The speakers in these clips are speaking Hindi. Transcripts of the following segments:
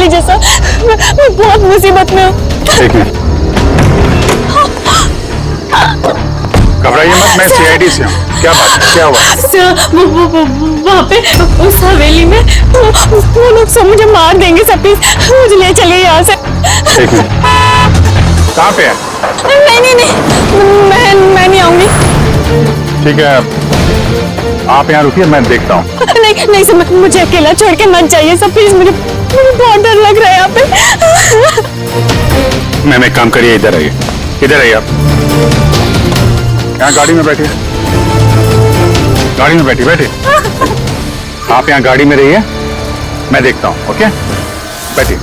लीजिए सर, मैं बहुत मुसीबत में हूँ। एक मिनट, घबराइए मत, मैं सीआईडी से हूँ। क्या बात, क्या हुआ? सर वहाँ पे उस हवेली में वो लोग सब मुझे मार देंगे सर, प्लीज मुझे ले चलिए यहाँ से। एक मिनट, कहाँ पे है? नहीं, मैं नहीं आऊंगी। ठीक है, आप यहाँ रुकिए, मैं देखता हूँ। नहीं सर, मुझे अकेला छोड़ के मत जाइए सर, प्लीज मुझे बहुत डर लग रहा है यहाँ पे। मैम एक काम करिए, इधर आइए, इधर आइए आप। यहाँ गाड़ी में बैठिए, गाड़ी में बैठिए। आप यहाँ गाड़ी में रहिए, मैं देखता हूँ। ओके, बैठिए।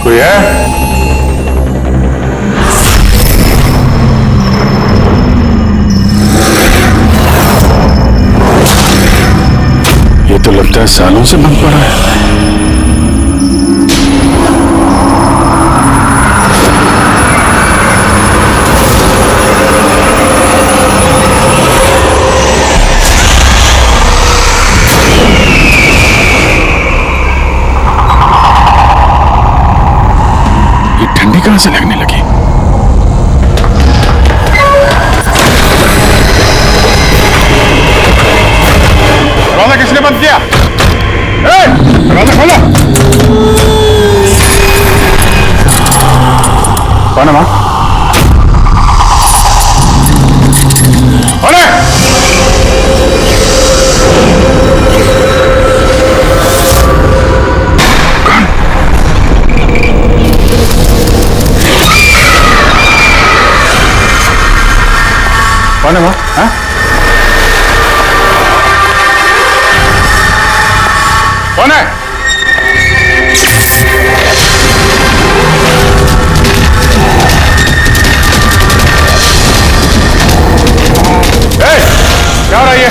कोई है? ये तो लगता है सालों से बंद पड़ा है। ठंडी कहां से लगने लगी? दरवाजा किसने बंद किया? दरवाजा खोलो। कौन है मां? कौन है? कौन है मां? हाँ? कौन है? क्या हो रहा है ये?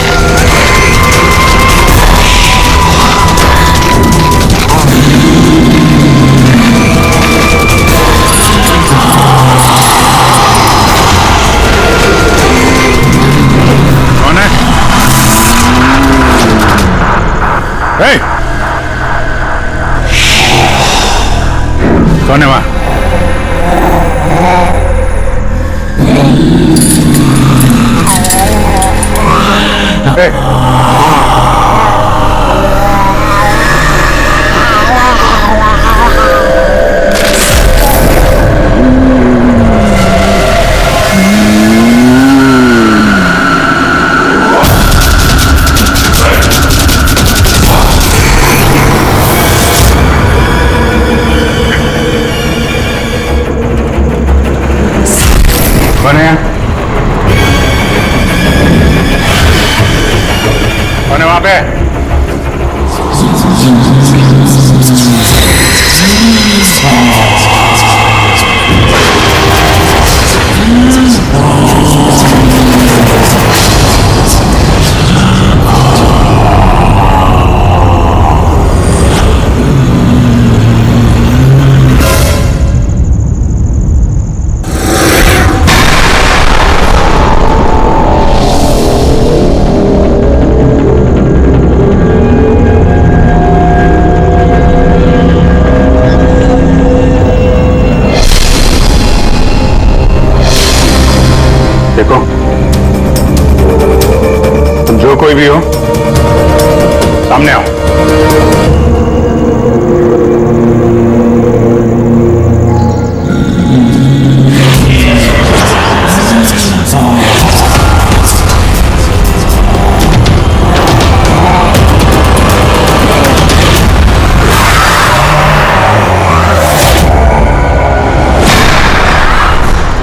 कौन है वहां? कौन है? कौन है वहां पे? देखो, तुम जो कोई भी हो, सामने आओ।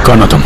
कौन हो तुम?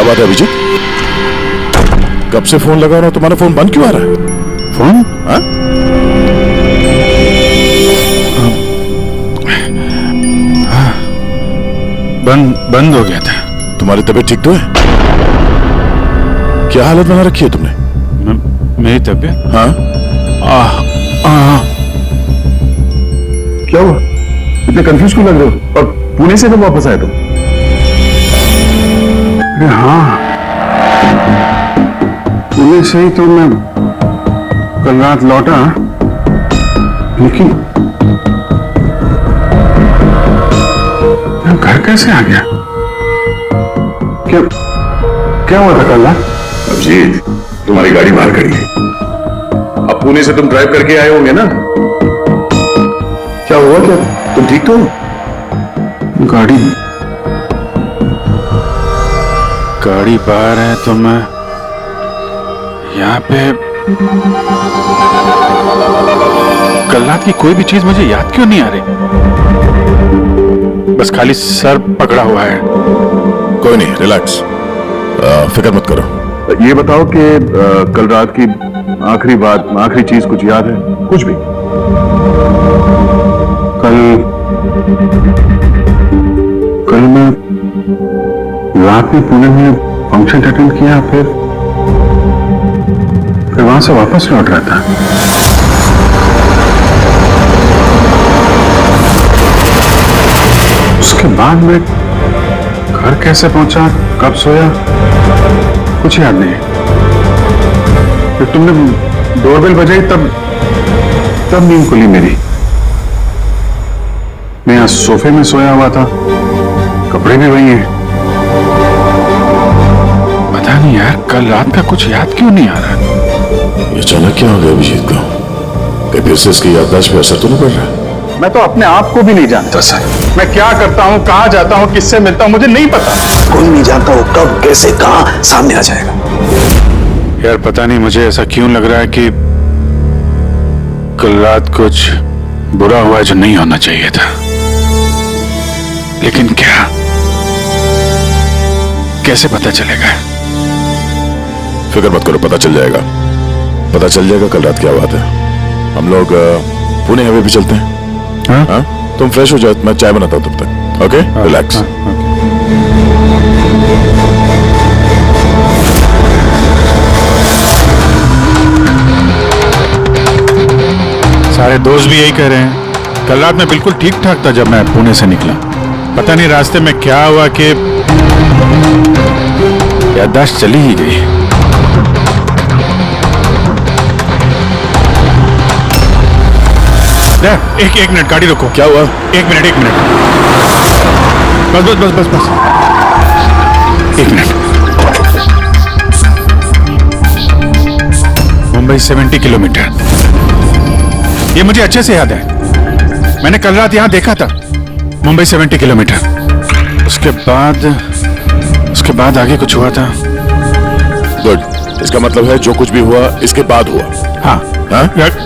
क्या बात है अभिजीत? कब से फोन लगा रहा हूं, तुम्हारा फोन बंद क्यों आ रहा है? फोन? हाँ? बंद हो गया था। तुम्हारी तबीयत ठीक तो है? क्या हालत बना रखी है तुमने? मेरी तबीयत? हाँ? क्या हुआ? इतने कंफ्यूज क्यों लग रहे हो? और पुणे से कब वापस आए तुम? अरे हाँ, पुणे से ही तो मैं कल रात लौटा, लेकिन मैं घर कैसे आ गया? क्या क्या हुआ था कल रात? अभिजीत, तुम्हारी गाड़ी बाहर खड़ी है। अब पुणे से तुम ड्राइव करके आए होंगे ना? क्या हुआ? क्या तुम ठीक तो हो? गाड़ी बाहर है तो मैं यहाँ पे। कल रात की कोई भी चीज मुझे याद क्यों नहीं आ रही? बस खाली सर पकड़ा हुआ है। कोई नहीं, रिलैक्स, फिक्र मत करो। ये बताओ कि कल रात की आखिरी बात, आखिरी चीज कुछ याद है? कुछ भी? कल मैं रात में पुणे में फंक्शन अटेंड किया, फिर वहां से वापस लौट रहा था। उसके बाद मैं घर कैसे पहुंचा, कब सोया, कुछ याद नहीं। फिर तुमने डोरबेल बजाई, तब नींद खुली मेरी। मैं यहाँ सोफे में सोया हुआ था, कपड़े भी वही हैं। पता नहीं यार, कल रात का कुछ याद क्यों नहीं आ रहा? ये अचानक क्या हो गया अभिजीत को? कहीं फिर से इसकी याददाश्त पे असर तो नहीं पड़ रहा? मैं तो अपने आप को भी नहीं जानता सर। मैं क्या करता हूँ, कहाँ जाता हूँ, किससे मिलता हूँ, मुझे नहीं पता। कोई नहीं जानता वो कब, कैसे, कहां सामने आ जाएगा। यार पता नहीं मुझे ऐसा क्यों लग रहा है कि कल रात कुछ बुरा हुआ है जो नहीं होना चाहिए था। लेकिन क्या, कैसे पता चलेगा? फिक्र मत करो, पता चल जाएगा। पता चल जाएगा कल रात क्या बात है। हम लोग पुणे हाईवे पे चलते हैं। हाँ? हाँ? तुम फ्रेश हो जाओ, मैं चाय बनाता हूँ तब तक। Okay, relax. 2:30 भी यही कह रहे हैं। कल रात में बिल्कुल ठीक ठाक था जब मैं पुणे से निकला। पता नहीं रास्ते में क्या हुआ कि याददाश्त चली ही गई। एक मिनट, गाड़ी रोको। क्या हुआ? एक मिनट। बस। एक मिनट। मुंबई 70 किलोमीटर, ये मुझे अच्छे से याद है। मैंने कल रात यहां देखा था। मुंबई 70 किलोमीटर। उसके बाद आगे कुछ हुआ था। गुड, इसका मतलब है जो कुछ भी हुआ इसके बाद हुआ। हाँ? हाँ?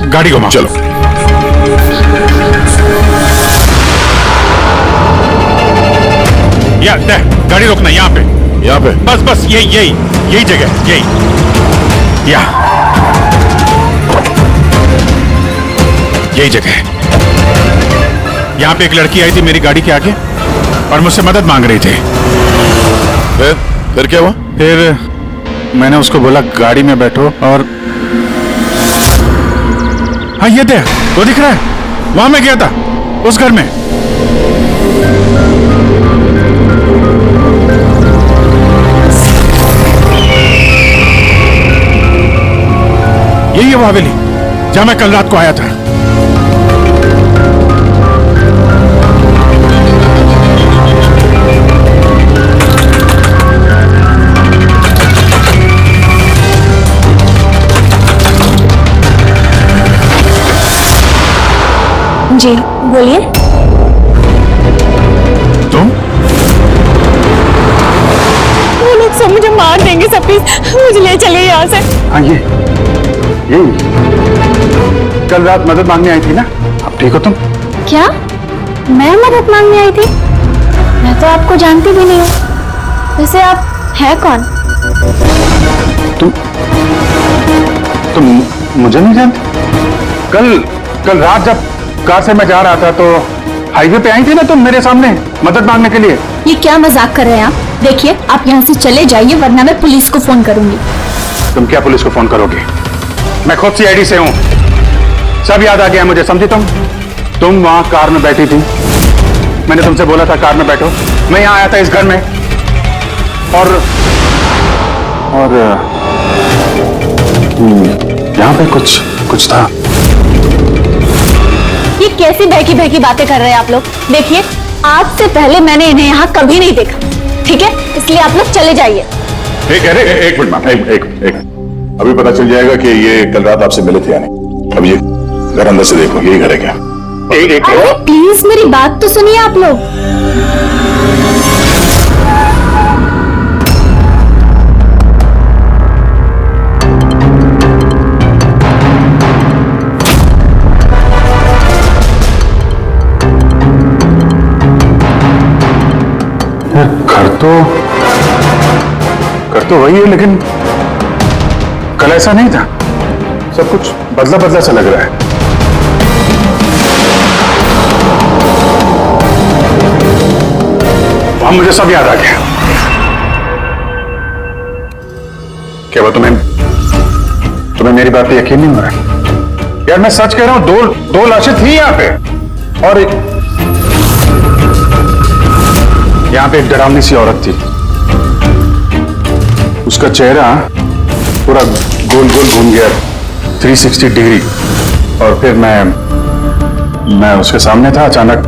गाड़ी घुमाओ। चलो। गाड़ी रोकना यहाँ पे। बस यही जगह, यही जगह है। यहाँ पे एक लड़की आई थी मेरी गाड़ी के आगे और मुझसे मदद मांग रही थी। फिर क्या हुआ? फिर मैंने उसको बोला गाड़ी में बैठो, और हाँ ये देख, वो दिख रहा है, वहां मैं गया था, उस घर में। यही है वो हवेली जहां मैं कल रात को आया था। जी बोलिए। तुम? वो लोग सब मुझे मार देंगे सर, प्लीज मुझे ले चलिए यहाँ से। हाँ यही कल रात मदद मांगने आई थी ना? अब ठीक हो तुम? क्या मैं मदद मांगने आई थी? मैं तो आपको जानती भी नहीं हूँ। वैसे आप है कौन? तुम मुझे नहीं जानते? कल रात जब कार से मैं जा रहा था तो हाईवे पे आई थी ना तुम मेरे सामने मदद मांगने के लिए। ये क्या मजाक कर रहे हैं आप? देखिए आप यहाँ से चले जाइए वरना मैं पुलिस को फोन करूंगी। तुम क्या पुलिस को फोन करोगे? मैं खुद सीआईडी से हूँ, सब याद आ गया मुझे, समझी तुम वहां कार में बैठी थी, मैंने तुमसे बोला था कार में बैठो, मैं यहाँ आया था इस घर में और यहाँ पे कुछ था। ये कैसी बहकी बहकी बातें कर रहे हैं आप लोग? देखिए आज से पहले मैंने इन्हें यहाँ कभी नहीं देखा, ठीक है? इसलिए आप लोग चले जाइए। एक मिनट मैम, एक अभी पता चल जाएगा कि ये कल रात आपसे मिले थे या नहीं। अब ये घर अंदर से देखो, यही घर है क्या? अरे प्लीज मेरी बात तो सुनिए आप लोग। घर तो वही है लेकिन कल ऐसा नहीं था, सब कुछ बदला बदला सा लग रहा है। अब मुझे सब याद आ गया। क्या वो तुम्हें मेरी बात पे यकीन नहीं हो रहा? यार मैं सच कह रहा हूं, दो लाशें थी यहाँ पे और यहाँ पे एक डरावनी सी औरत थी, उसका चेहरा पूरा गोल गोल घूम गया 360 डिग्री और फिर मैं उसके सामने था, अचानक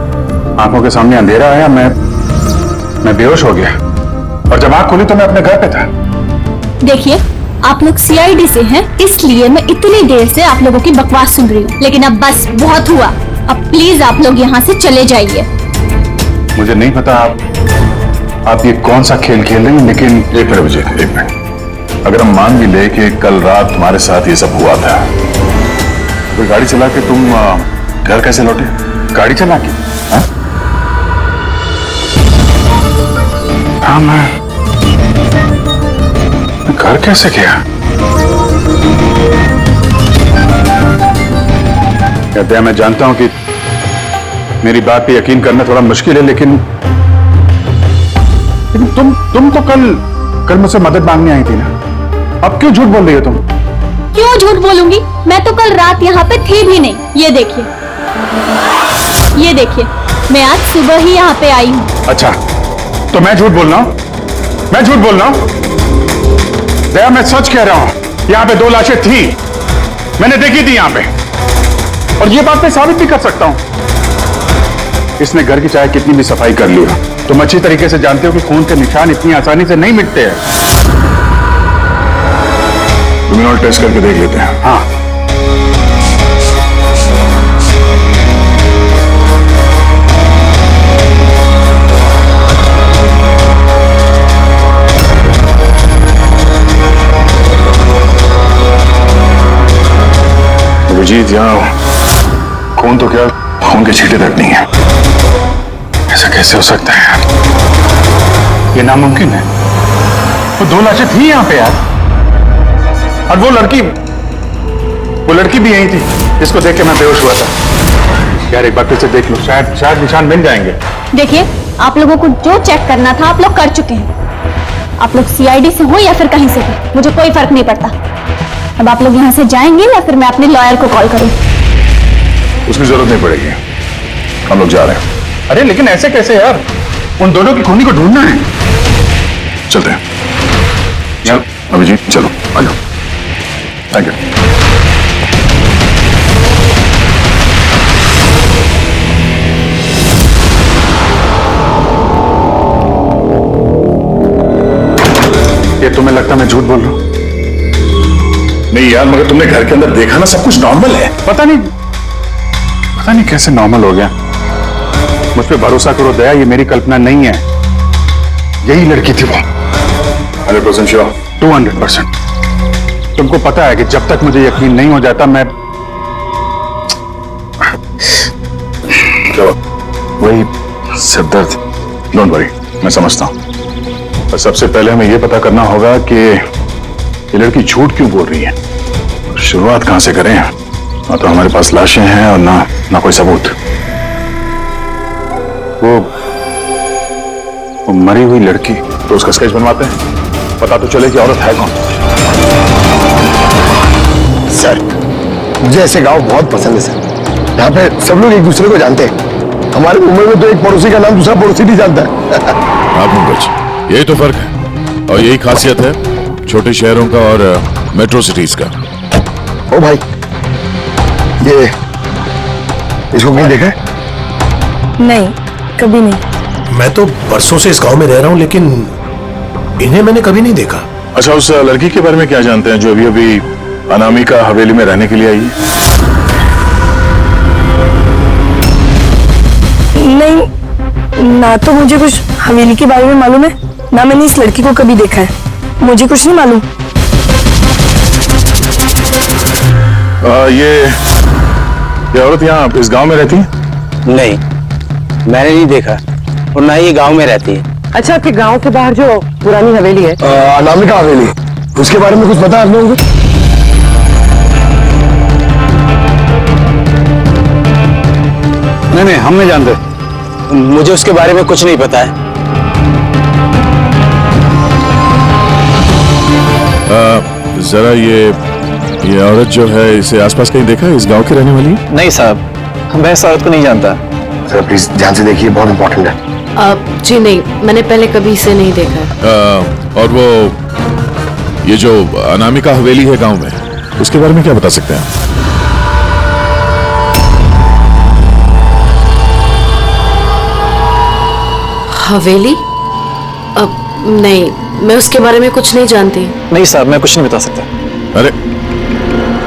आंखों के सामने अंधेरा आया, मैं बेहोश हो गया और जब आंख खुली तो मैं अपने घर पे था। देखिए आप लोग सीआईडी से हैं, इसलिए मैं इतनी देर से आप लोगों की बकवास सुन रही हूँ, लेकिन अब बस बहुत हुआ। अब प्लीज आप लोग यहाँ से चले जाइए। मुझे नहीं पता आप ये कौन सा खेल खेल रहे हैं, लेकिन एक मिनट विजय, एक मिनट। अगर हम मान भी ले कि कल रात तुम्हारे साथ ये सब हुआ था, तो गाड़ी चला के तुम घर कैसे लौटे? गाड़ी चला के? हाँ मैं घर कैसे गया? कहते हैं, मैं जानता हूं कि मेरी बात पे यकीन करना थोड़ा मुश्किल है, लेकिन तुम तो कल मुझसे मदद मांगने आई थी ना, अब क्यों झूठ बोल रही हो तुम? क्यों झूठ बोलूंगी? मैं तो कल रात यहाँ पे थी भी नहीं। ये देखिए, मैं आज सुबह ही यहाँ पे आई हूँ। अच्छा तो मैं झूठ बोल रहा हूँ? मैं झूठ बोल रहा हूँ? दया मैं सच कह रहा हूँ, यहाँ पे 2 लाशें थी, मैंने देखी थी यहाँ पे, और ये बात मैं साबित भी कर सकता हूँ। इसने घर की चाहे कितनी भी सफाई कर ली हो, तुम अच्छी तरीके से जानते हो कि खून के निशान इतनी आसानी से नहीं मिटते हैं। क्रिमिनल टेस्ट करके देख लेते हैं। हाँ अभिजीत, यहाँ खून तो क्या, खून के छींटे तक नहीं है। ऐसा कैसे हो सकता है यार? ये नामुमकिन है। वो 2 लाशें थी यहाँ पे यार, और वो लड़की भी यही थी जिसको देख के मैं बेहोश हुआ था। यार एक बार फिर से देख लो, शायद निशान मिल जाएंगे। देखिए आप लोगों को जो चेक करना था आप लोग कर चुके हैं। आप लोग सीआईडी से हो या फिर कहीं से भी, मुझे कोई फर्क नहीं पड़ता। अब आप लोग यहाँ से जाएंगे या फिर मैं अपने लॉयर को कॉल करूँ? उसकी जरूरत नहीं पड़ेगी, हम लोग जा रहे हैं। अरे लेकिन ऐसे कैसे यार, उन दोनों की खूनी को ढूंढना है। चलते हैं। चल अभिजीत, चलो आ जाओ। Thank you. ये तुम्हें लगता मैं झूठ बोल रहा हूँ? नहीं यार, मगर तुमने घर के अंदर देखा ना, सब कुछ नॉर्मल है। पता नहीं कैसे नॉर्मल हो गया। मुझ पे भरोसा करो दया, ये मेरी कल्पना नहीं है, यही लड़की थी वो। 100% श्योर? 200%। तुमको पता है कि जब तक मुझे यकीन नहीं हो जाता मैं चलो, वही सिरदर्द। डोंट वरी, मैं समझता हूं। और सबसे पहले हमें यह पता करना होगा कि ये लड़की झूठ क्यों बोल रही है। शुरुआत कहां से करें? ना तो हमारे पास लाशें हैं और ना कोई सबूत। वो मरी हुई लड़की, तो उसका स्केच बनवाते हैं, पता तो चले कि औरत है कौन। सर, मुझे ऐसे गांव बहुत पसंद है सर। यहाँ पे सब लोग एक दूसरे को जानते हैं। हमारे मुंबई में तो एक पड़ोसी का नाम दूसरा पड़ोसी नहीं जानता है। हाँ पंकज, यही तो फर्क है और यही खासियत है छोटे शहरों का और मेट्रो सिटीज का। ओ भाई, ये इसको कहीं देखा है? नहीं, कभी नहीं। मैं तो बरसों से इस गांव में रह रहा हूं, लेकिन इन्हें मैंने कभी नहीं देखा। अच्छा, उस लड़की के बारे में क्या जानते हैं जो अभी अभी अनामिका हवेली में रहने के लिए आई है? नहीं, ना तो मुझे कुछ हवेली के बारे में मालूम है, ना मैंने इस लड़की को कभी देखा है। मुझे कुछ नहीं मालूम। ये औरत यहाँ इस गांव में रहती है? नहीं, मैंने नहीं देखा और ना ही गांव में रहती है। अच्छा, आपके गांव के बाहर जो पुरानी हवेली है, अनामिका हवेली, उसके बारे में कुछ पता है आप लोगों को? नहीं, हम नहीं जानते। मुझे उसके बारे में कुछ नहीं पता है। जरा ये औरत जो है, इसे आसपास कहीं देखा है? इस गांव की रहने वाली है? नहीं साहब, मैं इस औरत को नहीं जानता। सर प्लीज ध्यान से देखिए, बहुत इंपॉर्टेंट है। जी नहीं, मैंने पहले कभी इसे नहीं देखा है। और वो ये जो अनामिका हवेली है गांव में, उसके बारे में क्या बता सकते हैं आप? हवेली? नहीं, मैं उसके बारे में कुछ नहीं जानती। नहीं साहब, मैं कुछ नहीं बता सकता। अरे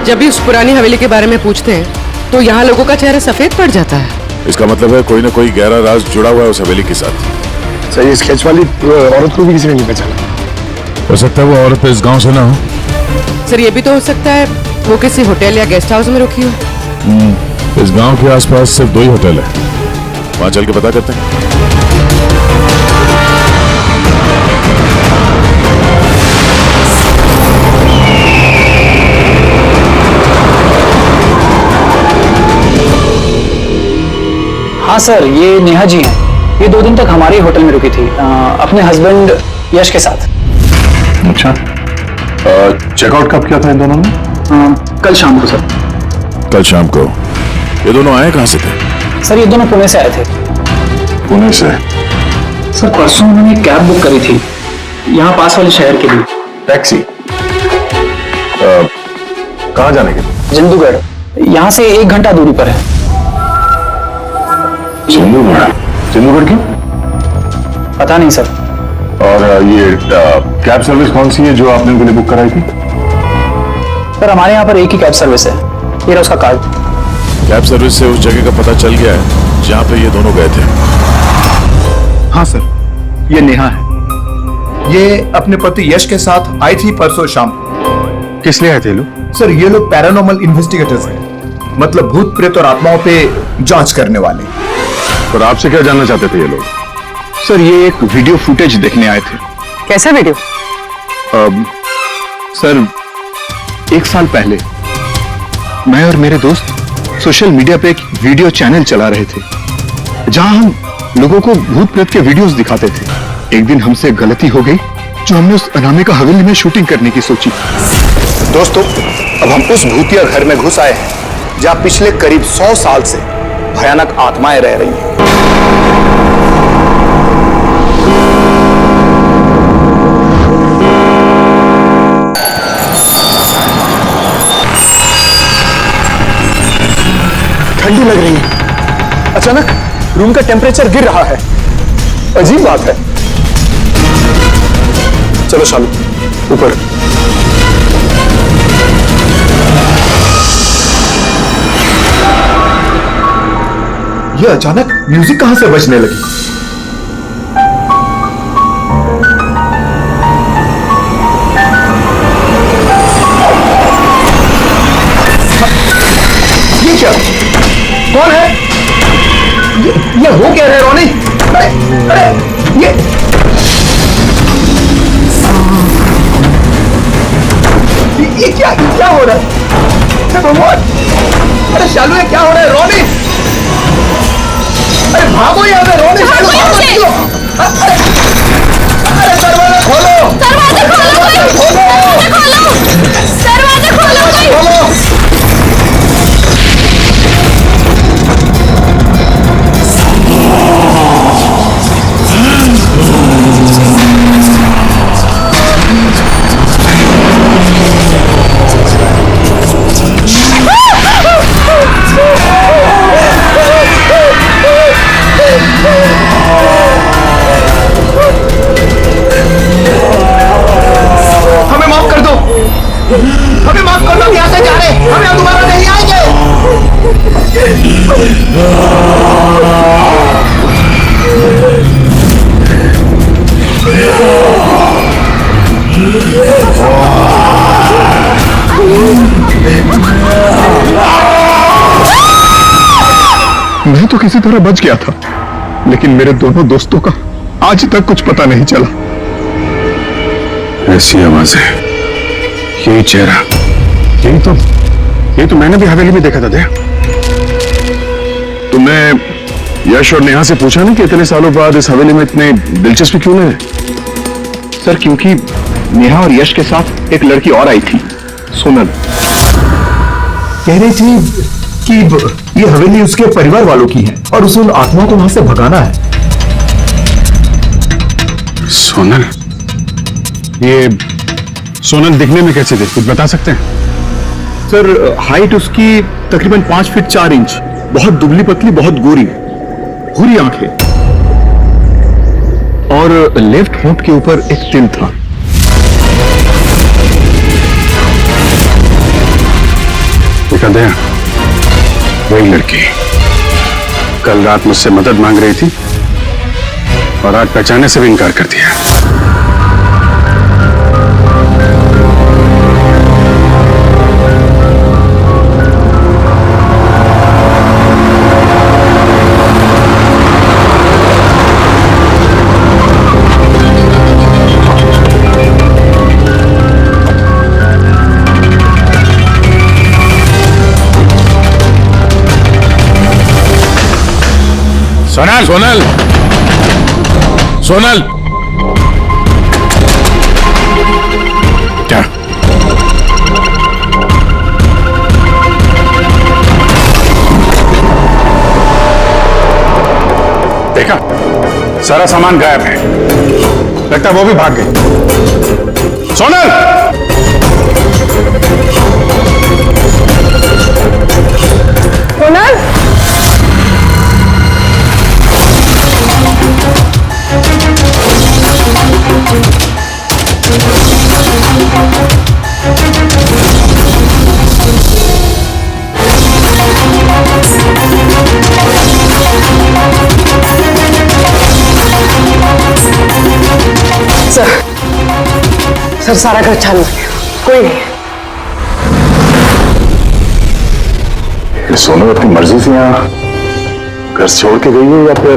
जब भी उस पुरानी हवेली के बारे में पूछते हैं तो यहाँ लोगों का चेहरा सफेद पड़ जाता है। इसका मतलब है कोई ना कोई गहरा राज जुड़ा हुआ है उस हवेली के साथ। सर, ये स्केच वाली औरत को भी किसी ने नहीं पहचाना। हो सकता है वो औरत इस गांव से ना हो। सर, ये भी तो हो सकता है वो किसी होटल या गेस्ट हाउस में रुकी हो। इस गांव के आसपास सिर्फ 2 ही होटल है, वहां चल के पता करते हैं। हाँ सर, ये नेहा जी हैं। ये 2 दिन तक हमारे ही होटल में रुकी थी, अपने हस्बैंड यश के साथ। अच्छा, चेकआउट कब किया था इन दोनों ने? कल शाम को सर। कल शाम को? ये दोनों आए कहां से थे? सर, ये दोनों पुणे से आए थे। पुणे से? सर, परसों उन्होंने कैब बुक करी थी यहाँ पास वाले शहर के लिए। टैक्सी? कहाँ जाने के लिए? जंदूगढ़, यहाँ से 1 घंटा दूरी पर है। जंदूगढ़? जंदूगढ़ क्यों? पता नहीं सर। और ये कैब सर्विस कौन सी है जो आपने उनके लिए बुक कराई थी? सर, हमारे यहाँ पर एक ही कैब सर्विस है। ये रहा उसका कार्ड। कैब सर्विस से उस जगह का पता चल गया है जहां पे ये दोनों गए थे। हाँ सर, ये नेहा है। ये अपने पति यश के साथ आई थी परसों शाम। किस लिए आए थे लोग? सर, ये लोग पैरानॉर्मल इन्वेस्टिगेटर्स हैं, मतलब भूत प्रेत और आत्माओं पे जांच करने वाले। और आपसे क्या जानना चाहते थे ये लोग? सर, ये एक वीडियो फुटेज देखने आए थे। कैसा वीडियो? सर, 1 साल पहले मैं और मेरे दोस्त सोशल मीडिया पे एक वीडियो चैनल चला रहे थे जहां हम लोगों को भूत प्रेत के वीडियोस दिखाते थे। एक दिन हमसे गलती हो गई जो हमने उस अनामिका हवेली में शूटिंग करने की सोची। दोस्तों, अब हम उस भूतिया घर में घुस आए हैं जहां पिछले करीब 100 साल से भयानक आत्माएं रह रही हैं। ठंडी लग रही है। अचानक रूम का टेम्परेचर गिर रहा है। अजीब बात है। चलो शालू, ऊपर। ये अचानक म्यूजिक कहां से बजने लगी? ये क्या? कौन है? ये हो क्या रहे रोनी? अरे, ये क्या क्या हो रहा है? अरे भगवान, अरे शालू ये क्या हो रहा है? रोनी, अरे भागो यहाँ से, रोनी शालू भागो, निकलो। अरे दरवाजा खोलो, दरवाजा खोलो, दरवाजा खोलो, खोलो। हमें माफ कर दो, हमें माफ कर दो, यहाँ से जा रहे, हम यहाँ दोबारा नहीं आएंगे। मैं तो किसी तरह बच गया था, लेकिन मेरे दोनों दोस्तों का आज तक कुछ पता नहीं चला। ऐसी आवाजें, यही चेहरा, यही तो मैंने भी हवेली में देखा था। दया, तुमने यश और नेहा से पूछा ना कि इतने सालों बाद इस हवेली में इतने दिलचस्पी क्यों नहीं है? सर क्योंकि नेहा और यश के साथ एक लड़की और आई थी, सोनल। कह रही थी कि ये हवेली उसके परिवार वालों की है और उसे उन आत्माओं को वहां से भगाना है। सोनल? ये सोनल दिखने में कैसे थी, कुछ बता सकते हैं? सर हाइट उसकी तकरीबन 5 फीट 4 इंच, बहुत दुबली पतली, बहुत गोरी, भूरी आंखें और लेफ्ट होंठ के ऊपर एक तिल था। देखा दया, वही लड़की कल रात मुझसे मदद मांग रही थी और आज पहचानने से भी इनकार कर दिया। सोनल, सोनल, सोनल, क्या? देखा, सारा सामान गायब है, लगता है वो भी भाग गई। सोनल! सोनल, सर सारा घर छान गया, कोई नहीं। ये सोनू अपनी मर्जी से यहाँ घर छोड़ के गई है या फिर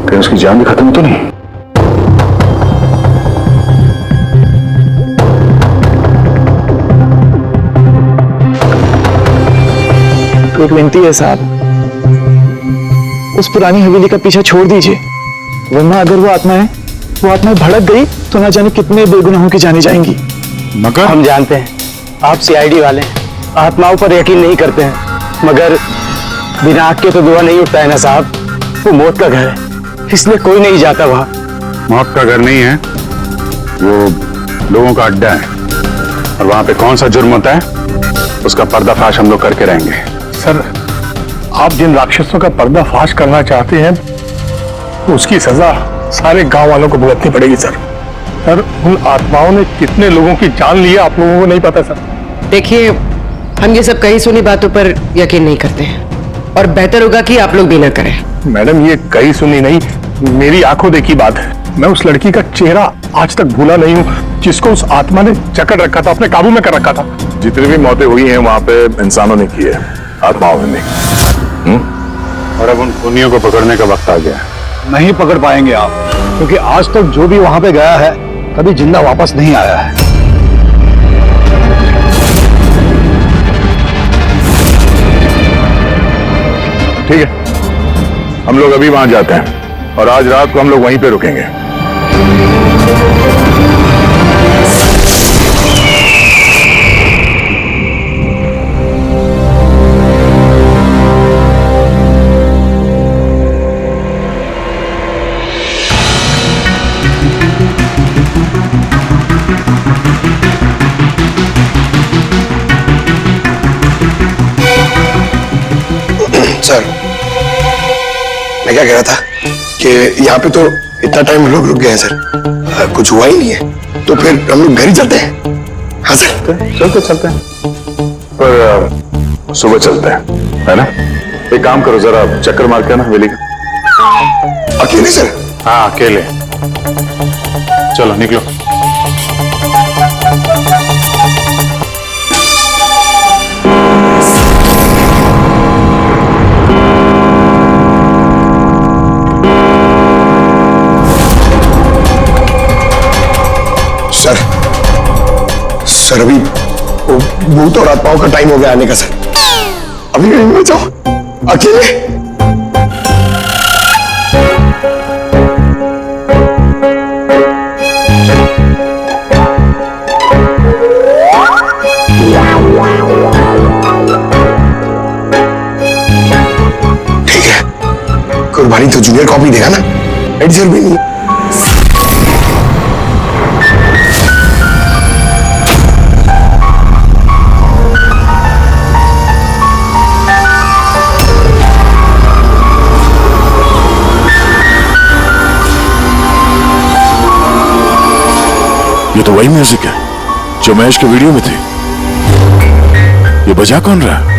कहीं उसकी जान भी खत्म तो नहीं? तो एक विनती है साहब, उस पुरानी हवेली का पीछा छोड़ दीजिए, वरना अगर वो आत्माएं भड़क गई तो ना जाने कितने बेगुनाहों की जानी जाएंगी। मगर हम जानते हैं आप सीआईडी वाले आत्माओं पर यकीन नहीं करते हैं, मगर बिना आग के तो धुआं नहीं उठता है ना साहब। वो मौत का घर है, इसलिए कोई नहीं जाता वहां। मौत का घर नहीं है, वो लोगों का अड्डा है और वहां पे कौन सा जुर्म होता है उसका पर्दाफाश हम लोग करके रहेंगे। सर, आप जिन राक्षसों का पर्दाफाश करना चाहते हैं उसकी सजा सारे गांव वालों को भुगतनी पड़ेगी सर। सर, उन आत्माओं ने कितने लोगों की जान ली है आप लोगों को नहीं पता सर। देखिए, हम ये सब कही सुनी बातों पर यकीन नहीं करते हैं और बेहतर होगा कि आप लोग भी ना करें। मैडम, ये कही सुनी नहीं, मेरी आंखों देखी बात है। मैं उस लड़की का चेहरा आज तक भूला नहीं हूँ जिसको उस आत्मा ने जकड़ रखा था, अपने काबू में कर रखा था। जितनी भी मौतें हुई हैं वहां पे इंसानों ने की है, आत्माओं ने नहीं। और अब उन खूनियों को पकड़ने का वक्त आ गया। नहीं पकड़ पाएंगे आप, क्योंकि आज तक जो भी वहां पे गया है कभी जिंदा वापस नहीं आया है। ठीक है, हम लोग अभी वहां जाते हैं और आज रात को हम लोग वहीं पे रुकेंगे। सर, मैं क्या कह रहा था कि यहाँ पे तो इतना टाइम लोग रुक गए हैं सर, कुछ हुआ ही नहीं है, तो फिर हम लोग घर ही चलते हैं। हाँ सर, चलते हैं, पर सुबह चलते हैं, है ना? एक काम करो, जरा चक्कर मार के ना हवेली का। अकेले सर? हाँ अकेले। चलो निकलो। सर अभी भूत और आत्माओं का टाइम हो गया आने का सर, अभी कहीं मत जाओ अकेले। ठीक है, कुर्बानी तो जूनियर कॉपी देगा ना, एडिटर भी नहीं। ये तो वही म्यूजिक है जो महेश के वीडियो में थी। ये बजा कौन रहा है?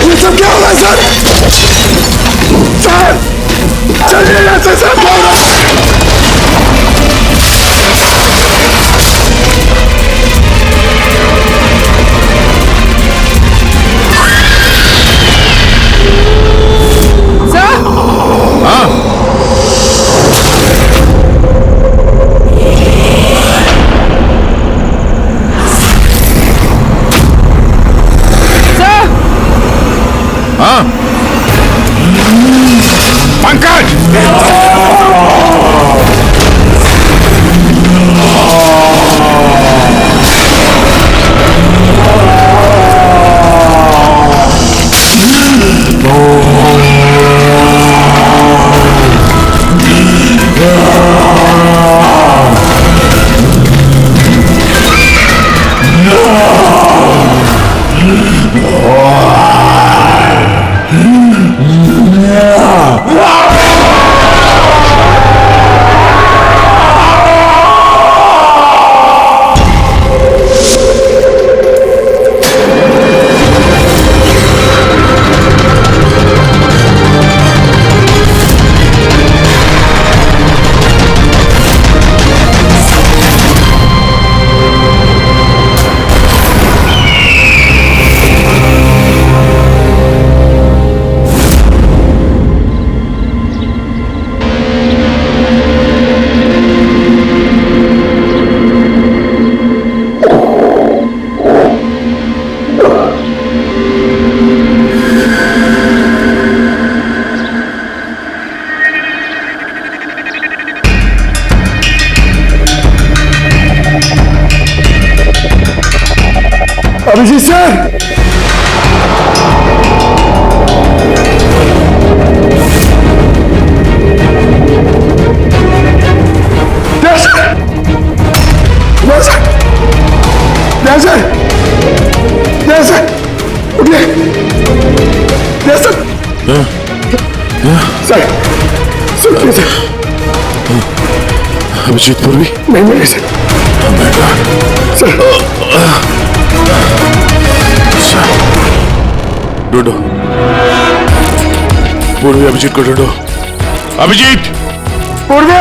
ये सब क्या हो रहा है सर? सर चलिए यहाँ से सर, क्या हो रहा है? अभिजीत सर, अभिजीत पूर्वी नहीं मिले सर। ढूंढो पूर्वी, अभिजीत को ढूंढो। अभिजीत पूर्वी,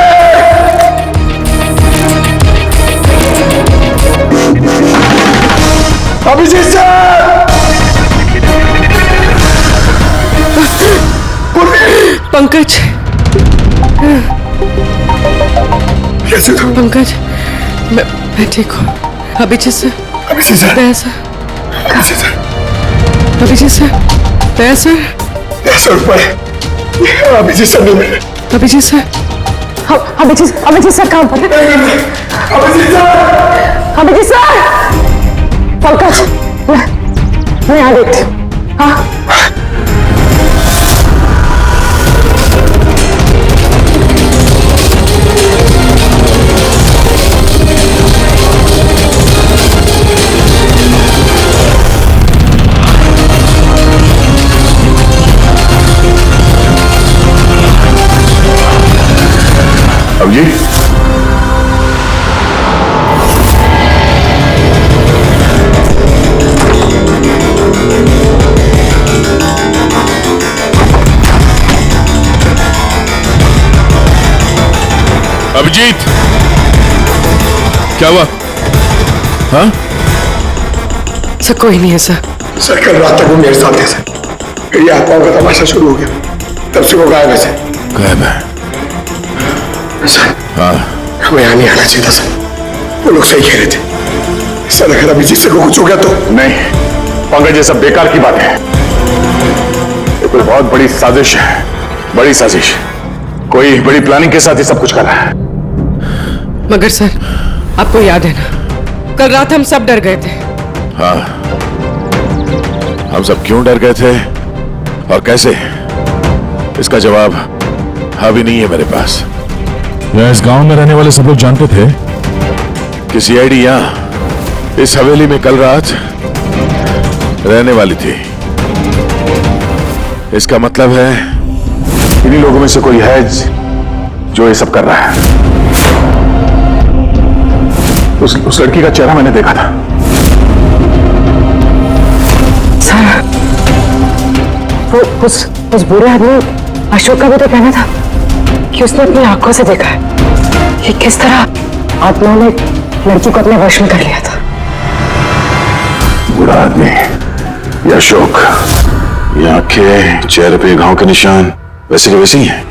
अभिजीत सर, पंकज, कैसे हो? पंकज, मैं ठीक हूँ। Abhijeet sir, Abhijeet sir, Daya sir, Abhijeet sir, Abhijeet sir, Daya sir, ऊपर अभिजीत सर नहीं मिले। अभिजीत सर, अभिजीत सर कहाँ पर? अभिजीत सर, अभिजीत सर, पंकज, मैं यहाँ देखती हूँ। हाँ, अभिजीत, अभिजीत, क्या हुआ? हाँ सर कोई नहीं है सर। सर कल रात तक वो मेरे साथ थे सर, फिर ये आत्माओं का तमाशा शुरू हो गया, तब से वो गायब है सर। गायब है? सर हाँ, हमें यहाँ नहीं आना चाहिए था सर, वो लोग सही कह रहे थे सर। अगर अभिजीत सर को कुछ हो गया तो? नहीं पंकज, ये सब बेकार की बात है। ये कोई बहुत बड़ी साजिश है, बड़ी साजिश। कोई बड़ी प्लानिंग के साथ ये सब कुछ कर रहा है। मगर सर आपको याद है ना, कल रात हम सब डर गए थे। हाँ, हम सब क्यों डर गए थे और कैसे, इसका जवाब अभी नहीं है मेरे पास। या इस गांव में रहने वाले सब लोग जानते थे कि सीआईडी यहां इस हवेली में कल रात रहने वाली थी। इसका मतलब है इन्हीं लोगों में से कोई है जो ये सब कर रहा है। उस लड़की का चेहरा मैंने देखा था। सर, उस बुरे आदमी अशोक का भी तो कहना था कि उसने अपनी आंखों से देखा है कि किस तरह आत्माओं ने लड़की को अपने वश में कर लिया था। बुरा आदमी या अशोक, ये आंखें, चेहरे पे घाव के निशान वैसे के वैसे ही हैं।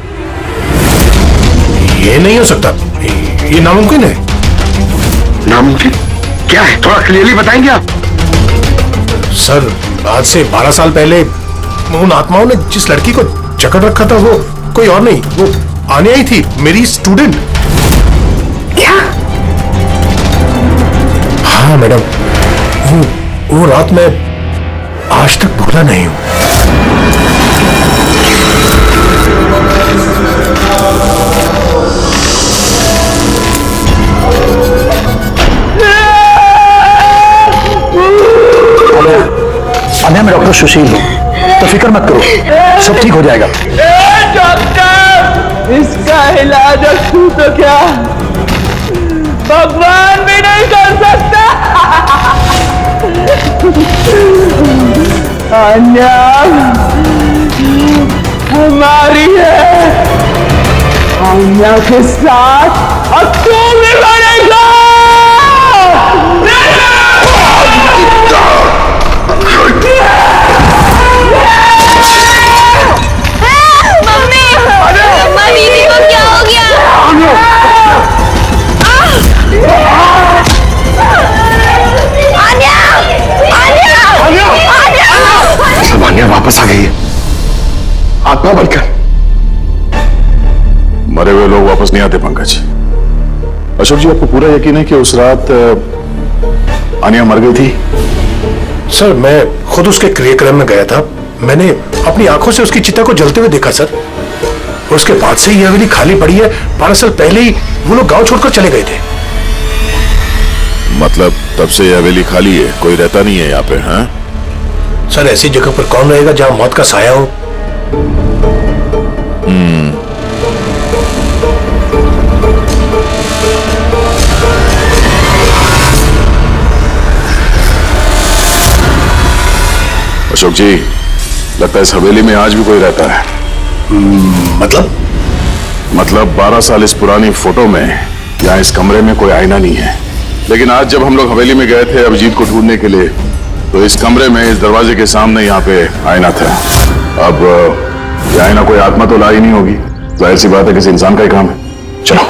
ये नहीं हो सकता, ये नामुमकिन है। नामुमकिन क्या है, थोड़ा क्लियरली बताएंगे आप? सर आज से 12 साल पहले उन आत्माओं ने जिस लड़की को जकड़ रखा था वो कोई और नहीं, वो आने आई थी, मेरी स्टूडेंट। क्या? हाँ मैडम, वो रात मैं आज तक भूला नहीं हूं। अनया, मैं डॉक्टर सुशील हूं, तो फिक्र मत करो, सब ठीक हो जाएगा। डॉक्टर, इसका इलाज तू तो क्या भगवान भी नहीं कर सकता। अन्या हमारी है, अन्या के साथ अब तू भी मरेगा। दीदी को क्या हो गया? सब अन्या वापस आ गई है, आत्मा बनकर। मरे हुए लोग वापस नहीं आते पंकज। अशोक जी, आपको पूरा यकीन है कि उस रात अन्या मर गई थी? सर मैं खुद उसके क्रियाक्रम में गया था। मैंने अपनी आंखों से उसकी चिता को जलते हुए देखा सर। और उसके बाद से ये हवेली खाली पड़ी है। 12 साल पहले ही वो लोग गांव छोड़कर चले गए थे। मतलब तब से ये हवेली खाली है, कोई रहता नहीं है यहाँ पे? हाँ सर ऐसी जगह पर कौन रहेगा जहां मौत का साया हो? अशोक जी, लगता है इस हवेली में आज भी कोई रहता है। मतलब 12 साल इस पुरानी फोटो में यहाँ इस कमरे में कोई आईना नहीं है, लेकिन आज जब हम लोग हवेली में गए थे अभिजीत को ढूंढने के लिए, तो इस कमरे में इस दरवाजे के सामने यहाँ पे आईना था। अब ये आईना कोई आत्मा तो ला ही नहीं होगी, जाहिर सी बात है किसी इंसान का ही काम है। चलो।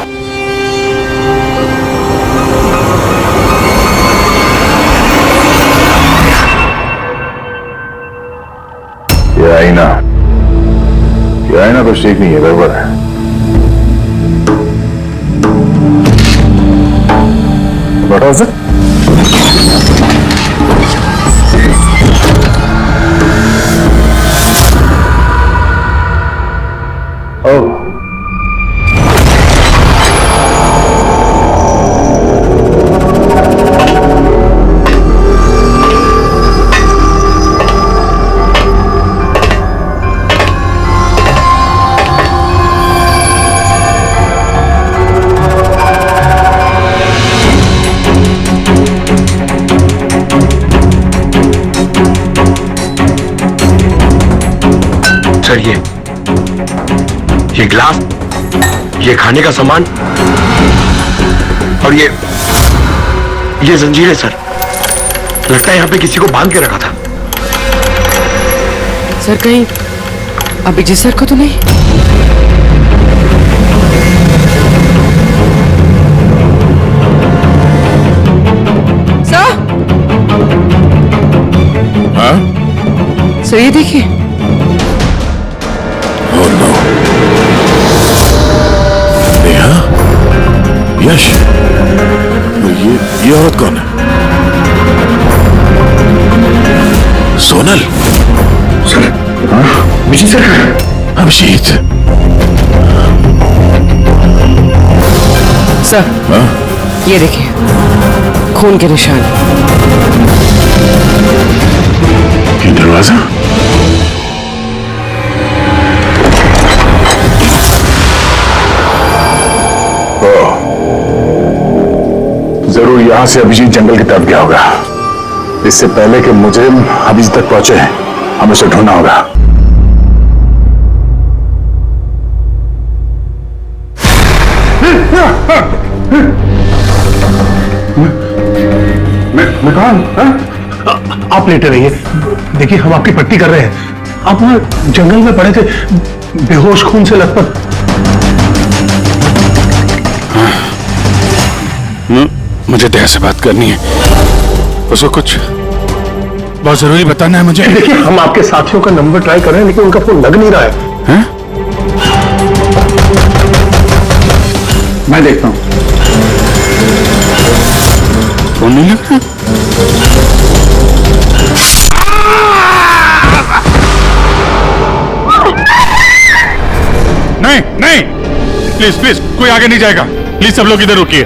ये आईना तो ठीक नहीं है, गड़बड़ है। बैठो सर। सर ये ग्लास, ये खाने का सामान और ये जंजीरें सर, लगता है यहाँ पे किसी को बांध के रखा था। सर कहीं अभिजीत सर को तो नहीं? सर, हाँ सर ये देखिए। नेहा, यश, ये औरत कौन है? Sonal. Sir, Abhijeet sir. Abhijeet sir, ये देखिए खून के निशान। ये दरवाजा? जरूर यहां से अभिजीत जंगल की तरफ गया होगा। इससे पहले कि मुजरिम अभिजीत तक पहुंचे, हमें उसे ढूंढना होगा। मैं कहा? आप लेटे रहिए, देखिए हम आपकी पट्टी कर रहे हैं। आप वहां जंगल में पड़े थे, बेहोश, खून से लथपथ। मुझे दया से बात करनी है, उसको कुछ बहुत जरूरी बताना है मुझे। देखिए हम आपके साथियों का नंबर ट्राई कर रहे हैं, लेकिन उनका फोन लग नहीं रहा है। मैं देखता हूं। फोन नहीं लग रहा। नहीं नहीं, प्लीज प्लीज कोई आगे नहीं जाएगा। प्लीज सब लोग इधर रुकिए।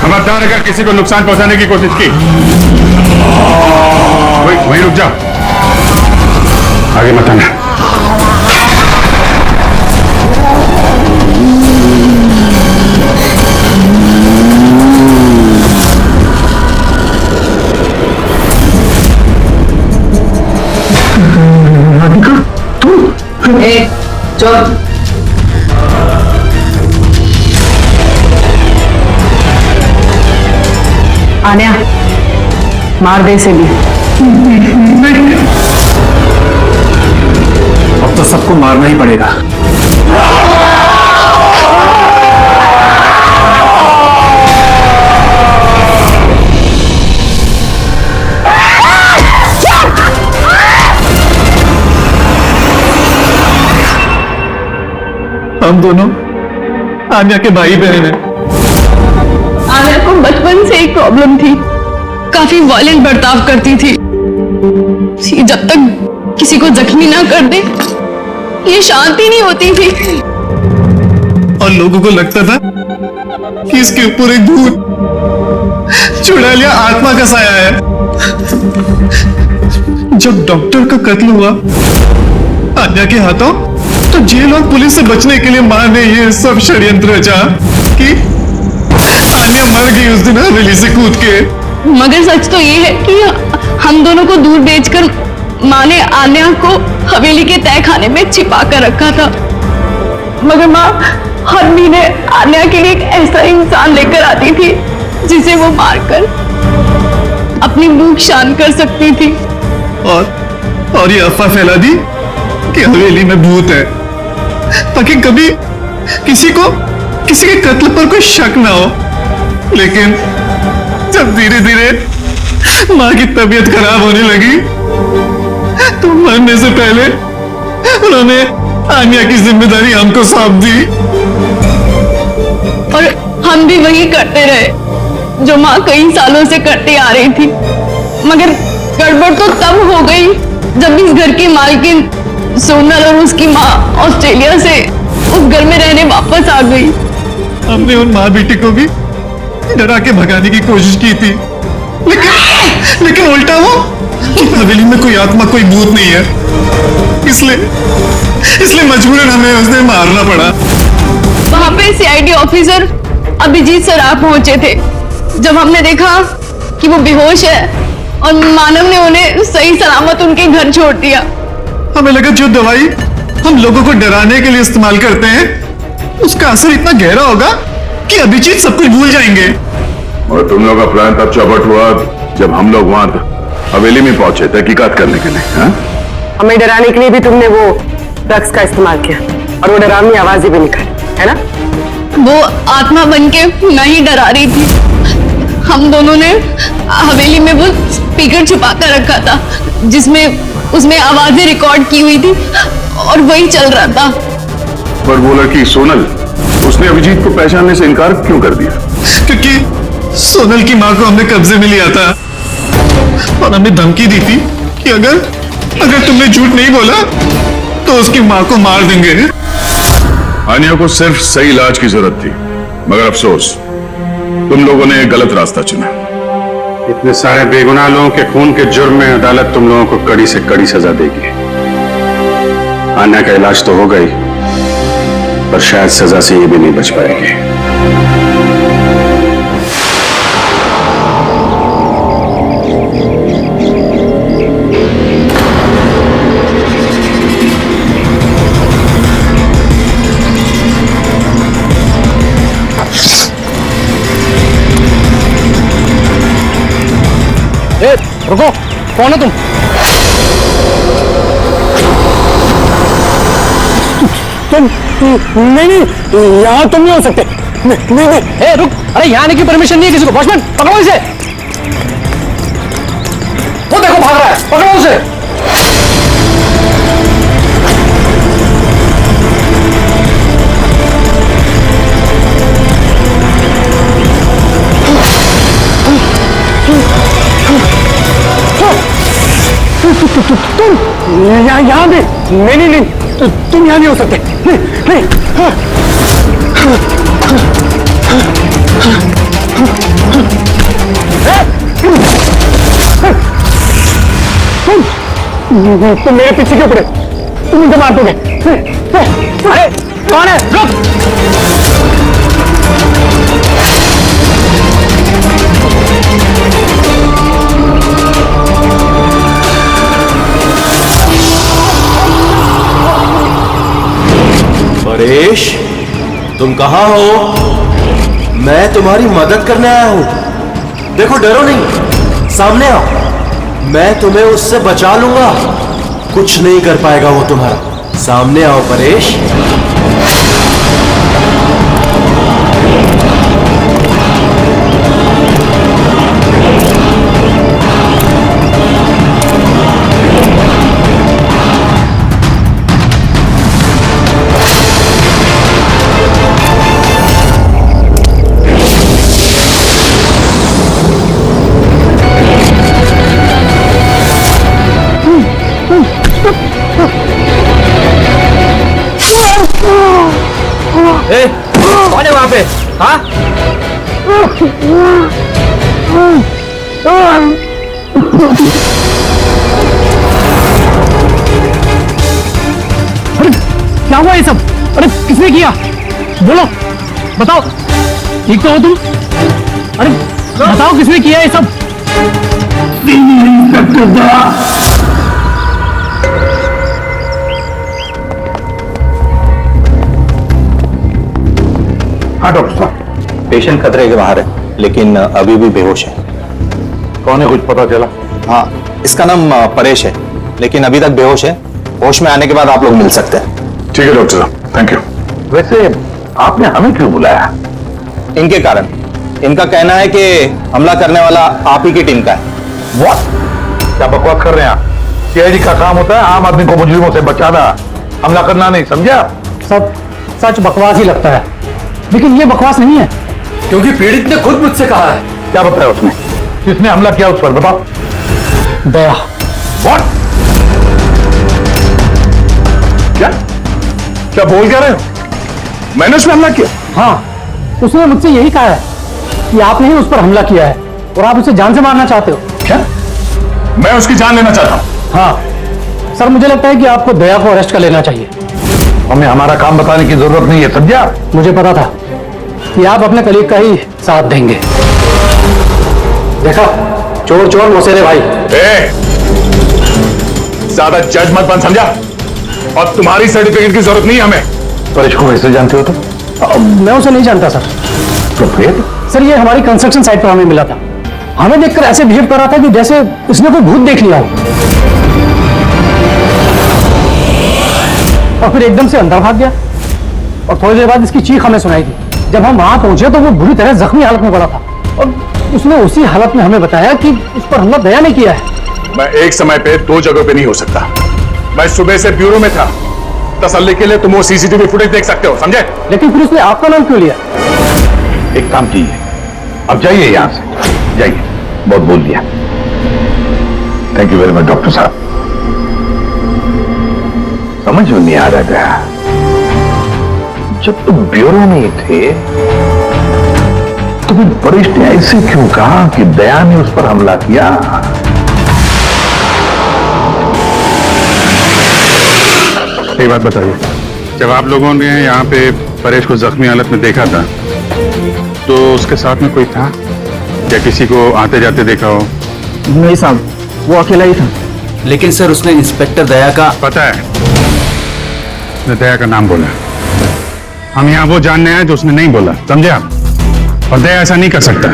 खबरदार अगर किसी को नुकसान पहुंचाने की कोशिश की, वहीं रुक जाओ, आगे मत आना। चल आन्या, मार दे इसे भी। उसको मारना ही पड़ेगा। हम दोनों आन्या के भाई बहन हैं। आन्या को बचपन से एक प्रॉब्लम थी, काफी वायलेंट बर्ताव करती थी। जब तक किसी को जख्मी ना कर दे ये शांति नहीं होती थी। और लोगों को लगता था कि इसके ऊपर एक भूत चुड़ैलिया आत्मा का साया है। जब डॉक्टर का कत्ल हुआ आन्या के हाथों, तो जेल और पुलिस से बचने के लिए मां ने ये सब षड्यंत्र रचा कि आन्या मर गई उस दिन हवेली से कूद के। मगर सच तो ये है कि हम दोनों को दूर भेजकर माँ ने आन्या को हवेली के तय खाने में छिपा कर रखा था। मगर माँ हर महीने आन्या के लिए एक ऐसा इंसान लेकर आती थी जिसे वो मारकर अपनी भूख शांत कर सकती थी। और ये अफवाह फैला दी कि हवेली में भूत है, ताकि कभी किसी के कत्ल पर कोई शक ना हो। लेकिन जब धीरे धीरे माँ की तबीयत खराब होने लगी तो मरने से पहले उन्होंने आन्या की जिम्मेदारी हमको सौंप दी। और हम भी वही करते रहे जो माँ कई सालों से करती आ रही थी। मगर गड़बड़ तो तब हो गई जब इस घर की मालकिन सोनल और उसकी माँ ऑस्ट्रेलिया से उस घर में रहने वापस आ गई। हमने उन माँ बेटी को भी डरा के भगाने की कोशिश की थी, लेकिन उल्टा वो हवेली में कोई आत्मा, कोई भूत नहीं है, इसलिए मजबूरन हमें उस दिन मारना पड़ा। वहां पे सीआईडी ऑफिसर अभिजीत सर आ पहुंचे थे। जब हमने देखा कि वो बेहोश है और मानव ने उन्हें सही सलामत उनके घर छोड़ दिया, हमें लगा जो दवाई हम लोगों को डराने के लिए इस्तेमाल करते हैं उसका असर इतना गहरा होगा कि अभिजीत सब कुछ भूल जाएंगे। और तुम लोग का प्लान तब चौपट हुआ जब हम लोग वहां हवेली में पहुंचे तहकीकात करने के लिए। हाँ? हमें डराने के लिए भी तुमने वो ड्रग्स का इस्तेमाल किया और वो डरावनी आवाजें भी निकाली, है ना? वो आत्मा बनके नहीं डरा रही थी। हम दोनों ने हवेली में वो स्पीकर छुपा कर रखा था उसमें आवाजें रिकॉर्ड की हुई थी और वही चल रहा था। पर वो लड़की सोनल, उसने अभिजीत को पहचानने से इनकार क्यों कर दिया? क्योंकि सोनल की माँ को हमने कब्जे में लिया था और हमें धमकी दी थी कि अगर तुमने झूठ नहीं बोला तो उसकी माँ को मार देंगे। आन्या को सिर्फ सही इलाज की जरूरत थी, मगर अफसोस तुम लोगों ने गलत रास्ता चुना। इतने सारे बेगुनाह लोगों के खून के जुर्म में अदालत तुम लोगों को कड़ी से कड़ी सजा देगी। आन्या का इलाज तो हो गई, पर शायद सजा से ये भी नहीं बच पाएगी। रुको, कौन है तुम? तुम नहीं, यहाँ तुम नहीं हो सकते। नहीं, रुक, अरे यहाँ आने की परमिशन नहीं है किसी को। वॉचमैन, पकड़ो इसे। वो देखो भाग रहा है, पकड़ो उसे। तुम यहाँ भी नहीं, तुम यहाँ नहीं हो सकते। नहीं, तुम मेरे पीछे क्यों पड़े? तुम मुझे मार दोगे। अरे कौन है? रुक। परेश, तुम कहाँ हो? मैं तुम्हारी मदद करने आया हूं। देखो, डरो नहीं, सामने आओ। मैं तुम्हें उससे बचा लूंगा। कुछ नहीं कर पाएगा वो तुम्हारा। सामने आओ परेश। कौन है वहां पे? हाँ? अरे क्या हुआ ये सब? अरे किसने किया? बोलो, बताओ। ठीक तो हो तुम? अरे बताओ किसने किया ये सब? हाँ डॉक्टर साहब, पेशेंट खतरे के बाहर है, लेकिन अभी भी बेहोश है। कौन है, कुछ पता चला? हाँ, इसका नाम परेश है, लेकिन अभी तक बेहोश है। होश में आने के बाद आप लोग मिल सकते हैं। ठीक है डॉक्टर साहब, थैंक यू। वैसे आपने हमें क्यों बुलाया? इनके कारण। इनका कहना है कि हमला करने वाला आप ही की टीम का है। What? क्या बकवास कर रहे हैं आप? सीआईडी का काम होता है आम आदमी को मुजरिमों से बचाना, हमला करना नहीं, समझा? सब सच बकवास ही लगता है, लेकिन ये बकवास नहीं है, क्योंकि पीड़ित ने खुद मुझसे कहा है। क्या बताया उसने? किसने हमला किया उस पर, बताओ। दया। What? क्या बोल क्या रहे हो? मैंने उस पर हमला किया? हाँ, उसने मुझसे यही कहा है कि आपने ही उस पर हमला किया है और आप उसे जान से मारना चाहते हो। क्या? मैं उसकी जान लेना चाहता हूं? हाँ सर, मुझे लगता है कि आपको दया को अरेस्ट कर लेना चाहिए। हमें हमारा काम बताने की जरूरत नहीं है, समझा? मुझे पता था कि आप अपने कलीग का ही साथ देंगे। देखा, चोर चोर मोसेरे भाई। ज्यादा जज मत बन, समझा? और तुम्हारी सर्टिफिकेट की जरूरत नहीं है हमें। परेश को कैसे जानते हो तुम? मैं उसे नहीं जानता सर। तो फिर? सर, ये हमारी कंस्ट्रक्शन साइट पर हमें मिला था। हमें देखकर ऐसे बिहेव कर रहा था कि जैसे उसने कोई भूत देख लिया हो, और फिर एकदम से अंदर भाग गया। और थोड़ी देर बाद इसकी चीख हमें सुनाई दी। जब हम वहां पहुंचे तो वो बुरी तरह जख्मी हालत में पड़ा था, और उसने उसी हालत में हमें बताया कि उस पर हमला दया ने किया है। मैं एक समय पे दो जगह पे नहीं हो सकता। मैं सुबह से ब्यूरो में था। तसल्ली के लिए तुम वो सीसीटीवी फुटेज देख सकते हो, समझे? लेकिन फिर उसने आपका नाम क्यों लिया? एक काम कीजिए, अब जाइए यहां से, जाइए। बहुत बोल दिया। Thank you very much doctor साहब। समझ में नहीं आ रहा था, जब तुम ब्यूरो में थे तो फिर परेश ने ऐसे क्यों कहा कि दया ने उस पर हमला किया? एक बात बताइए, जब आप लोगों ने यहाँ पे परेश को जख्मी हालत में देखा था तो उसके साथ में कोई था या किसी को आते जाते देखा हो? नहीं साहब, वो अकेला ही था। लेकिन सर, उसने इंस्पेक्टर दया का। पता है, उसने दया का नाम बोला। हम यहाँ वो जानने आए जो उसने नहीं बोला, समझे आप? और दया ऐसा नहीं कर सकता।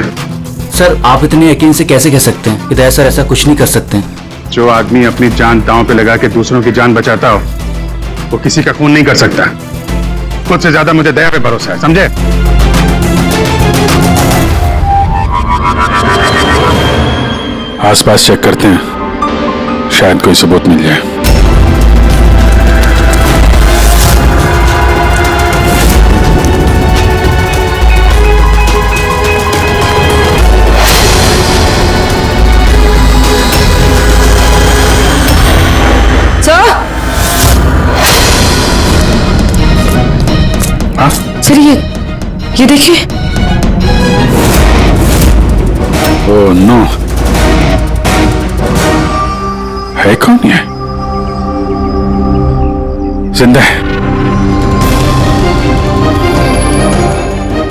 सर, आप इतने यकीन से कैसे कह सकते हैं कि दया सर ऐसा कुछ नहीं कर सकते हैं? जो आदमी अपनी जान दांव पे लगा के दूसरों की जान बचाता हो वो किसी का खून नहीं कर सकता। खुद से ज्यादा मुझे दया पे भरोसा है, समझे? आसपास चेक करते हैं, शायद कोई सबूत मिल जाए। सर, ये देखिए। ओह नो, है कौन ये? जिंदा है।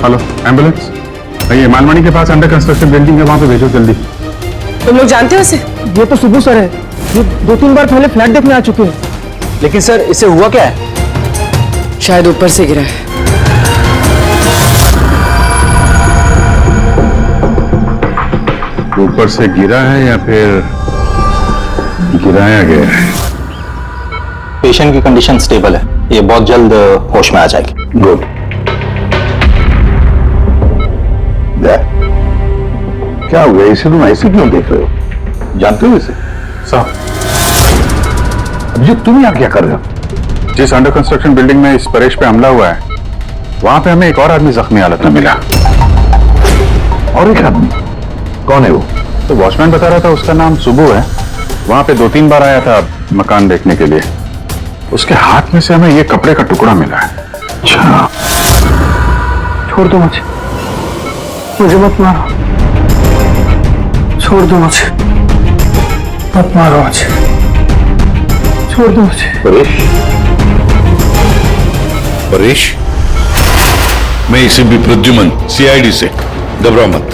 हेलो, एम्बुलेंस भैया, मालवानी के पास अंडर कंस्ट्रक्शन बिल्डिंग है, वहां पे भेजो जल्दी। तुम लोग जानते हो इसे? ये तो सुबह सर है, ये 2-3 बार पहले फ्लैट देखने आ चुके हैं। लेकिन सर, इसे हुआ क्या है? शायद ऊपर से गिरा है। ऊपर से गिरा है या फिर गिराया गया है? पेशेंट की कंडीशन स्टेबल है, ये बहुत जल्द होश में आ जाएगी। गुड। क्या हो गया, इसे तुम ऐसे क्यों देख रहे हो? जानते हो इसे? साहब, अभिजीत तुम यहाँ क्या कर रहे हो? जिस अंडर कंस्ट्रक्शन बिल्डिंग में इस परेश पे हमला हुआ है, वहां पे हमें एक और आदमी जख्मी हालत में मिला। और एक आदमी? कौन है वो? तो वॉचमैन बता रहा था उसका नाम सुबू है। वहां पे 2-3 बार आया था मकान देखने के लिए। उसके हाथ में से हमें ये कपड़े का टुकड़ा मिला है। अच्छा, छोड़ दो मुझे मत मारो, छोड़ दो मुझे, मत मारो मुझे, छोड़ दो मुझे। परेश, मैं इसे भी प्रद्युमन सीआईडी से, घबराओ मत,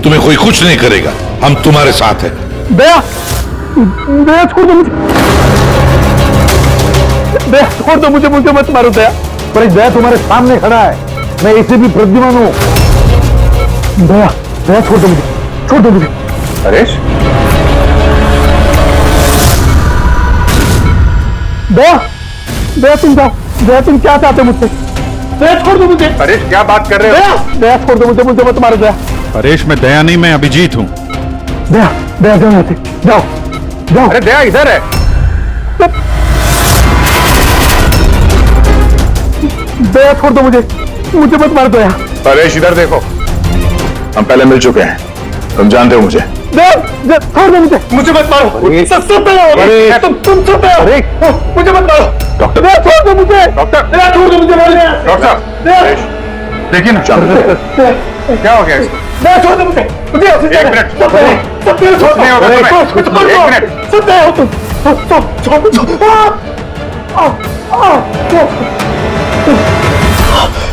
तुम्हें कोई कुछ नहीं करेगा, हम तुम्हारे साथ हैं। दया, दया छोड़ दो मुझे, दया छोड़ दो मुझे, मुझे मत मारो दया। पर दया तुम्हारे सामने खड़ा है, मैं इसे भी प्रद्युमन हूं। दया, दया छोड़ दो मुझे, छोड़ दो मुझे। परेश, दया, दया तुम जाओ, दया तुम क्या चाहते हो मुझसे? दया छोड़ दो मुझे। परेश क्या बात कर रहे हो? दया, दया छोड़ दो मुझे, मुझे मत मारो दया। परेश मैं दया नहीं, मैं अभिजीत हूँ। दया, दया जाओ यहाँ से, जाओ, जाओ। अरे दया इधर है। दया छोड़ दो मुझे, मुझे मत मार दया। परेश इधर देखो, हम पहले मिल चुके हैं, तुम जानते हो मुझे। दया छोड़ दो मुझे, मुझे मत मारो। सब दया, तुम सब दया, मुझे मत मारो। डॉक्टर, दया छोड़ दो मुझे, डॉक्टर, दया छोड़ दो मुझे। डॉक्टर साहब, देखिए ना क्या हो गया इसको? दया छोड़ दो मुझे, मुझे एक मिनट, सब दया छोड़ दो, एक मिनट, सब दया हो तुम,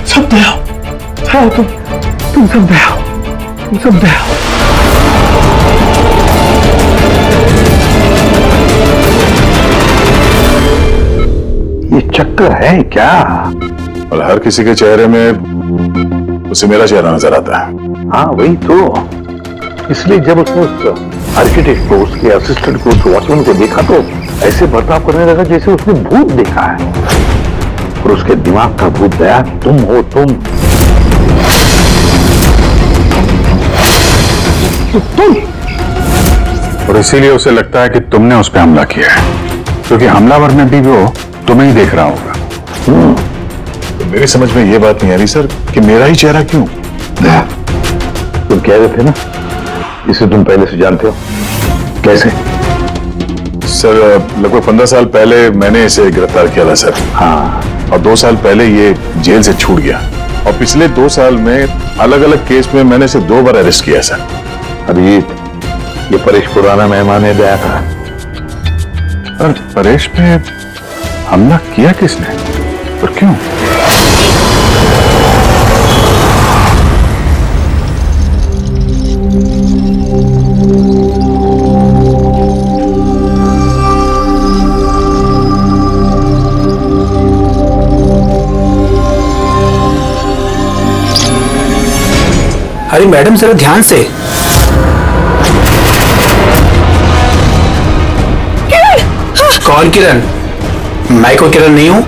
सब दया हो तुम सब दया हो, तुम सब दया हो। ये चक्कर है क्या? और हर किसी के चेहरे में उसे मेरा चेहरा नजर आता है। हाँ वही तो, इसलिए जब उसने उस आर्किटेक्ट को, उसके असिस्टेंट को, उस वॉचमैन को देखा तो ऐसे बर्ताव करने लगा जैसे उसने भूत देखा है। और उसके दिमाग का भूत दया तुम हो, तुम। और इसीलिए उसे लगता है कि तुमने उस पर हमला किया है, क्योंकि हमलावर में भी वो तुम्हें ही देख रहा होगा। तो मेरी समझ में ये बात नहीं आ रही सर कि मेरा ही चेहरा क्यों? तुम कह रहे थे ना, इसे तुम पहले से जानते हो। कैसे? सर लगभग 15 साल पहले मैंने इसे गिरफ्तार किया था सर। हाँ, और 2 साल पहले ये जेल से छूट गया, और पिछले 2 साल में अलग अलग केस में मैंने इसे 2 बार अरेस्ट किया सर। अभिजीत, ये परेश पुराना मेहमान है दया का। पर परेश पे हमला किया किसने और क्यों? अरे मैडम जरा ध्यान से। कौन किरण? मैं कोई किरण नहीं हूँ।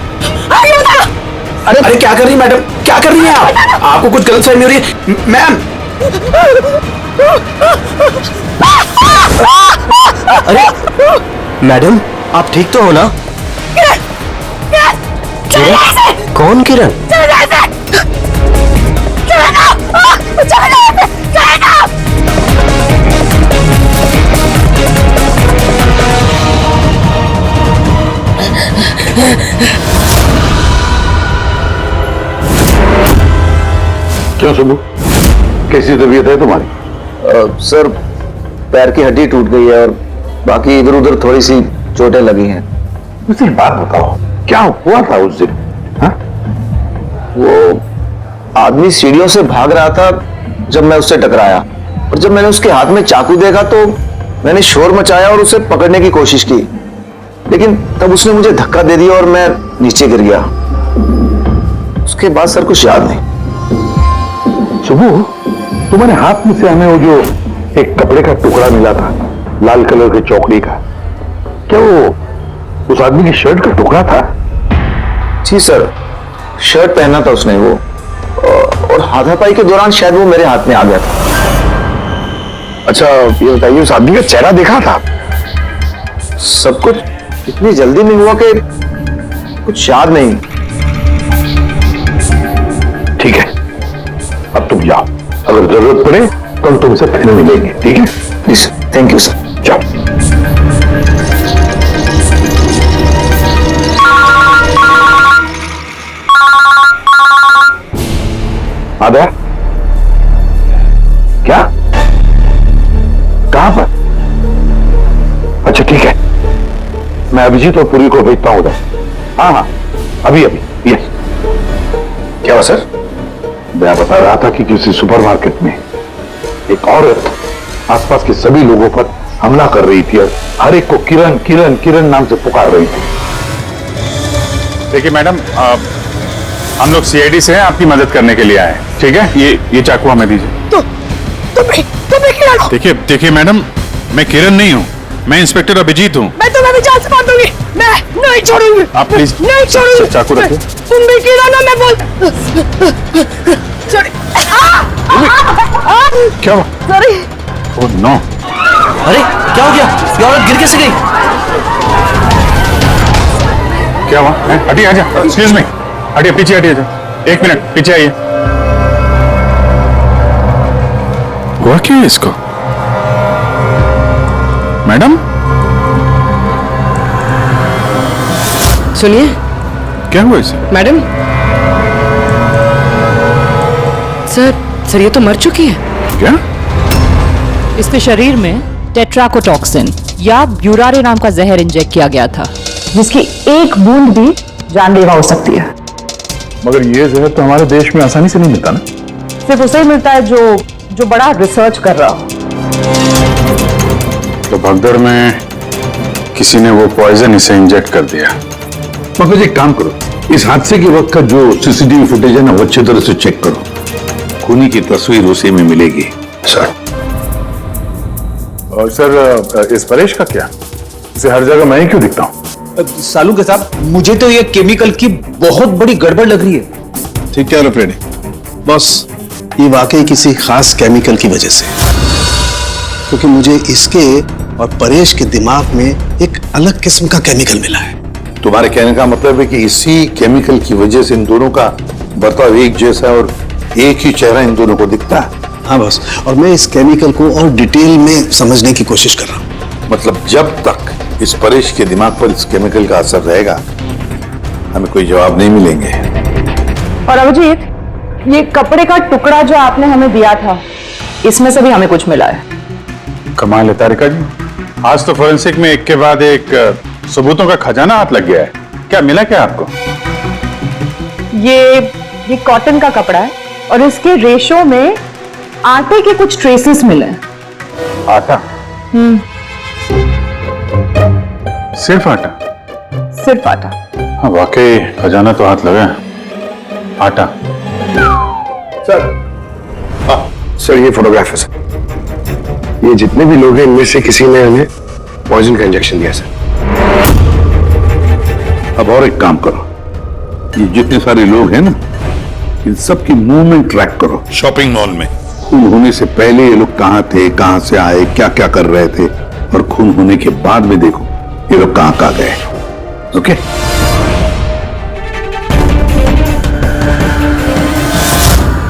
अरे क्या कर रही मैडम, क्या कर रही हैं आप? आपको कुछ गलत फहमी हो रही है मैम। अरे मैडम आप ठीक तो हो ना? किरण? कौन किरण? क्यों सुबू, कैसी तबीयत है तुम्हारी? सर पैर की हड्डी टूट गई है और बाकी इधर उधर थोड़ी सी चोटें लगी हैं। मुझे बात बताओ, क्या हुआ था उस दिन? हाँ? वो आदमी सीढ़ियों से भाग रहा था जब मैं उससे टकराया, और जब मैंने उसके हाथ में चाकू देखा तो मैंने शोर मचाया और उसे पकड़ने की कोशिश की, लेकिन तब उसने मुझे धक्का दे दिया और मैं नीचे गिर गया। उसके बाद सर कुछ याद नहीं। सुबू, तुम्हारे हाथ में से हमें वो जो एक कपड़े का टुकड़ा मिला था लाल कलर की चौकड़ी का, क्या उस आदमी की शर्ट का टुकड़ा था? जी सर, शर्ट पहना था उसने वो, और हाथापाई के दौरान शायद वो मेरे हाथ में आ गया था। अच्छा ये बताइए, उस आदमी का चेहरा देखा था? सब कुछ इतनी जल्दी में हुआ कि कुछ याद नहीं। ठीक है, अब तुम जाओ, अगर जरूरत पड़े तो हम तुमसे फिर मिलेंगे, ठीक है? जी सर, थैंक यू सर। जाओ। आदा, क्या? कहां पर? अच्छा ठीक है, मैं अभिजीत और पुरी को भेजता हूं उधर। हाँ हाँ, अभी अभी। यस। क्या हुआ सर? मैं बता रहा था कि किसी सुपरमार्केट में एक औरत आसपास के सभी लोगों पर हमला कर रही थी और हर एक को किरण किरण किरण नाम से पुकार रही थी। देखिए मैडम, हम लोग सीआईडी से हैं, आपकी मदद करने के लिए आए हैं, ठीक है? ये चाकू हमें दीजिए। देखिए देखिए मैडम, मैं किरण नहीं हूँ, मैं इंस्पेक्टर अभिजीत हूँ। मैं तुम्हें भी जान से मार दूंगी, मैं नहीं छोड़ूंगी। आप प्लीज नहीं छोड़ूंगी। चाकू रखिए। तुम भी किरण हो, मैं बोल। क्या हुआ? सॉरी। Oh no. अरे क्या हो गया? ये औरत गिर कैसे गई? क्या हुआ? हटिए, आजा। एक्सक्यूज मी, हटिए, पीछे हटिए। एक मिनट पीछे आइए। हुआ क्या है इसको? मैडम सुनिए। क्या हुआ इसे? मैडम, सर ये तो मर चुकी है। क्या? इसके शरीर में टेट्राकोटॉक्सिन या ब्यूरारे नाम का जहर इंजेक्ट किया गया था, जिसकी एक बूंद भी जानलेवा हो सकती है। मगर ये जहर तो हमारे देश में आसानी से नहीं मिलता ना। सिर्फ उसे ही मिलता है जो बड़ा रिसर्च कर रहा हो। तो भगदड़ में किसी ने वो पॉइजन इसे इंजेक्ट कर दिया। मगर एक काम करो, इस हादसे के वक्त का जो सीसीटीवी फुटेज है ना, वो अच्छी तरह से चेक करो। खूनी की तस्वीर उसी में मिलेगी। सर। और सर इस परेश का क्या? इसे हर जगह मैं ही क्यों दिखता हूँ? सालू के साहब, मुझे तो ये केमिकल की बहुत बड़ी गड़बड़ लग रही है। ठीक है फ्रेडी बॉस, ये वाकई किसी खास केमिकल की वजह से, क्योंकि मुझे इसके और परेश के दिमाग में एक अलग किस्म का केमिकल मिला है। तुम्हारे कहने का मतलब है कि इसी केमिकल की वजह से इन दोनों का बर्ताव एक जैसा है और एक ही चेहरा इन दोनों को दिखता है। हाँ बॉस, और मैं इस केमिकल को और डिटेल में समझने की कोशिश कर रहा हूँ। मतलब जब तक इस परेश के दिमाग पर इस केमिकल का असर रहेगा, हमें कोई जवाब नहीं मिलेंगे। और अभिजीत, ये कपड़े का टुकड़ा जो आपने हमें दिया था, इसमें से भी हमें कुछ मिला है। कमाल है तारिका जी, आज तो फोरेंसिक में एक के बाद एक सबूतों का खजाना हाथ लग गया है। क्या मिला क्या आपको? ये कॉटन का कपड़ा है और इसके रेशो में आटे के कुछ ट्रेसेस मिले। आटा? सिर्फ आटा? सिर्फ आटा। हाँ वाकई खजाना तो हाथ लगा। आटा। सर ये फोटोग्राफ है सर। ये जितने भी लोग हैं इनमें से किसी ने हमें पॉइजन का इंजेक्शन दिया सर। अब और एक काम करो, ये जितने सारे लोग हैं ना, इन सब की मूवमेंट ट्रैक करो। शॉपिंग मॉल में खून होने से पहले ये लोग कहां थे, कहां से आए, क्या क्या कर रहे थे, और खून होने के बाद में देखो ये लोग कहां कहां गए। ओके?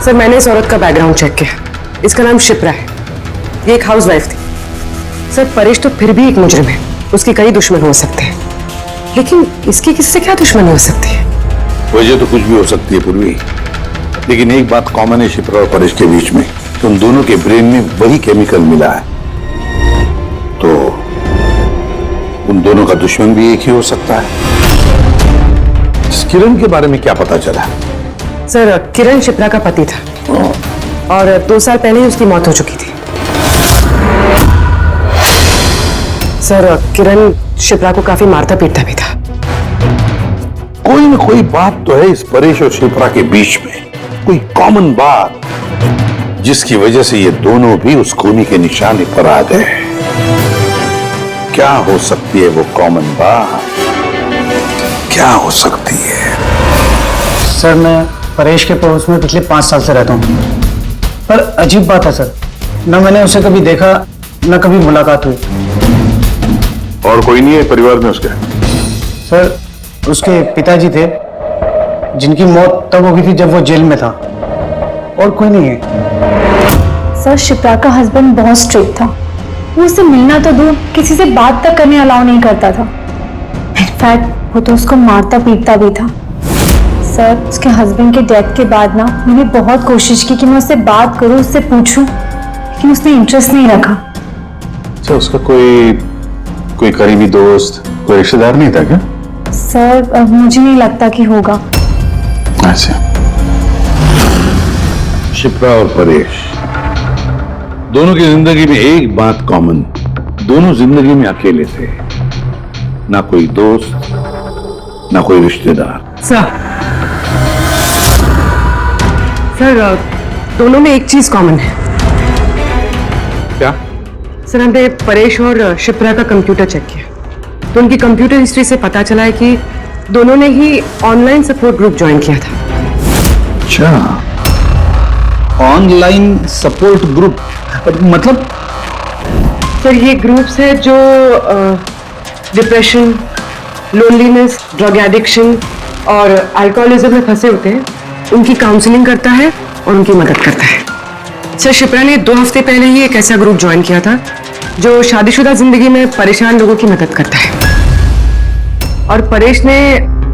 सर मैंने इस औरत का बैकग्राउंड चेक किया। इसका नाम शिप्रा है, ये एक हाउसवाइफ थी। सर परेश तो फिर भी एक मुजरिम है, उसके कई दुश्मन हो सकते हैं, लेकिन इसकी किसी से क्या दुश्मनी हो सकती है? वजह तो कुछ भी हो सकती है पूर्वी, लेकिन एक बात कॉमन है शिप्रा और परेश के बीच में, कि उन दोनों के ब्रेन में वही केमिकल मिला है। तो उन दोनों का दुश्मन भी एक ही हो सकता है। इस किरण के बारे में क्या पता चला? सर किरण शिप्रा का पति था और 2 साल पहले ही उसकी मौत हो चुकी थी। सर किरण शिप्रा को काफी मारता पीटता भी था। कोई ना कोई बात तो है इस परेश और शिप्रा के बीच में, कोई कॉमन बात, जिसकी वजह से ये दोनों भी उस खूनी के निशाने पर आ गए। क्या हो सकती है वो कॉमन बात? क्या हो सकती है? सर मैं परेश के पड़ोस में पिछले 5 साल से रहता हूँ, पर अजीब बात है सर, न मैंने उसे कभी देखा न कभी मुलाकात हुई। और कोई नहीं है परिवार में उसके? सर उसके पिताजी थे, जिनकी मौत तब हो गई थी जब वो जेल में था, और कोई नहीं है। सर शिप्रा का हस्बैंड बहुत स्ट्रिक्ट था, वो उससे मिलना तो दूर किसी से बात तक करने अलाउ नहीं करता था। इनफैक्ट वो तो उसको मारता पीटता भी था। सर उसके हस्बैंड के डेथ के बाद ना मैंने बहुत कोशिश की कि मैं उससे बात करूं, उससे पूछूं, लेकिन उसने इंटरेस्ट नहीं रखा। अच्छा, उसका कोई करीबी दोस्त, कोई रिश्तेदार नहीं था क्या? सर मुझे नहीं लगता कि होगा। अच्छा। शिप्रा और परेश दोनों की जिंदगी में एक बात कॉमन, दोनों जिंदगी में अकेले थे, ना कोई दोस्त ना कोई रिश्तेदार। सर दोनों में एक चीज कॉमन है। क्या? सर हमने परेश और शिप्रा का कंप्यूटर चेक किया, तो उनकी कंप्यूटर हिस्ट्री से पता चला है कि दोनों ने ही ऑनलाइन सपोर्ट ग्रुप ज्वाइन किया था। अच्छा, ऑनलाइन सपोर्ट ग्रुप मतलब? सर ये ग्रुप्स है जो डिप्रेशन, लोनलीनेस, ड्रग एडिक्शन और अल्कोहलिज्म में फंसे होते हैं, उनकी काउंसलिंग करता है और उनकी मदद करता है। सर शिप्रा ने 2 हफ्ते पहले ही एक ऐसा ग्रुप ज्वाइन किया था जो शादीशुदा जिंदगी में परेशान लोगों की मदद करता है, और परेश ने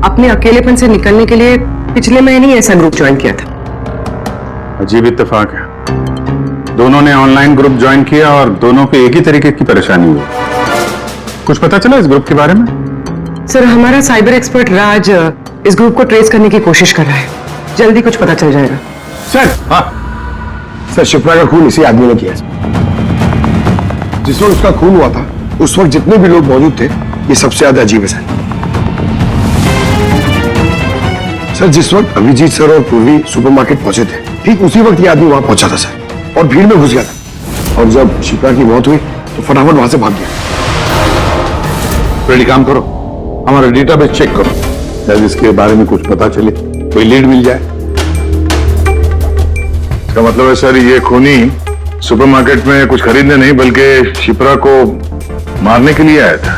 अपने अकेलेपन से निकलने के लिए पिछले महीने ही ऐसा ग्रुप ज्वाइन किया था। अजीब इत्तेफाक है, दोनों ने ऑनलाइन ग्रुप ज्वाइन किया और दोनों को एक ही तरीके की परेशानी हुई। कुछ पता चला इस ग्रुप के बारे में? सर हमारा साइबर एक्सपर्ट राज इस ग्रुप को ट्रेस करने की कोशिश कर रहा है, जल्दी कुछ पता चल जाएगा। सर हाँ सर, शिप्रा का खून इसी आदमी ने किया। जिस वक्त उसका खून हुआ था उस वक्त जितने भी लोग मौजूद थे, ये सबसे ज्यादा अजीब है सर। जिस वक्त अभिजीत सर और पूर्वी सुपरमार्केट पहुंचे थे, ठीक उसी वक्त ये आदमी वहां पहुंचा था सर, और भीड़ में घुस गया था, और जब शिप्रा की मौत हुई तो फटाफट वहां से भाग गया। पहले काम करो, हमारा डेटाबेस चेक करो, शायद इसके बारे में कुछ पता चले, कोई लीड मिल जाए। इसका मतलब है सर ये खूनी सुपरमार्केट में कुछ खरीदने नहीं बल्कि शिप्रा को मारने के लिए आया था।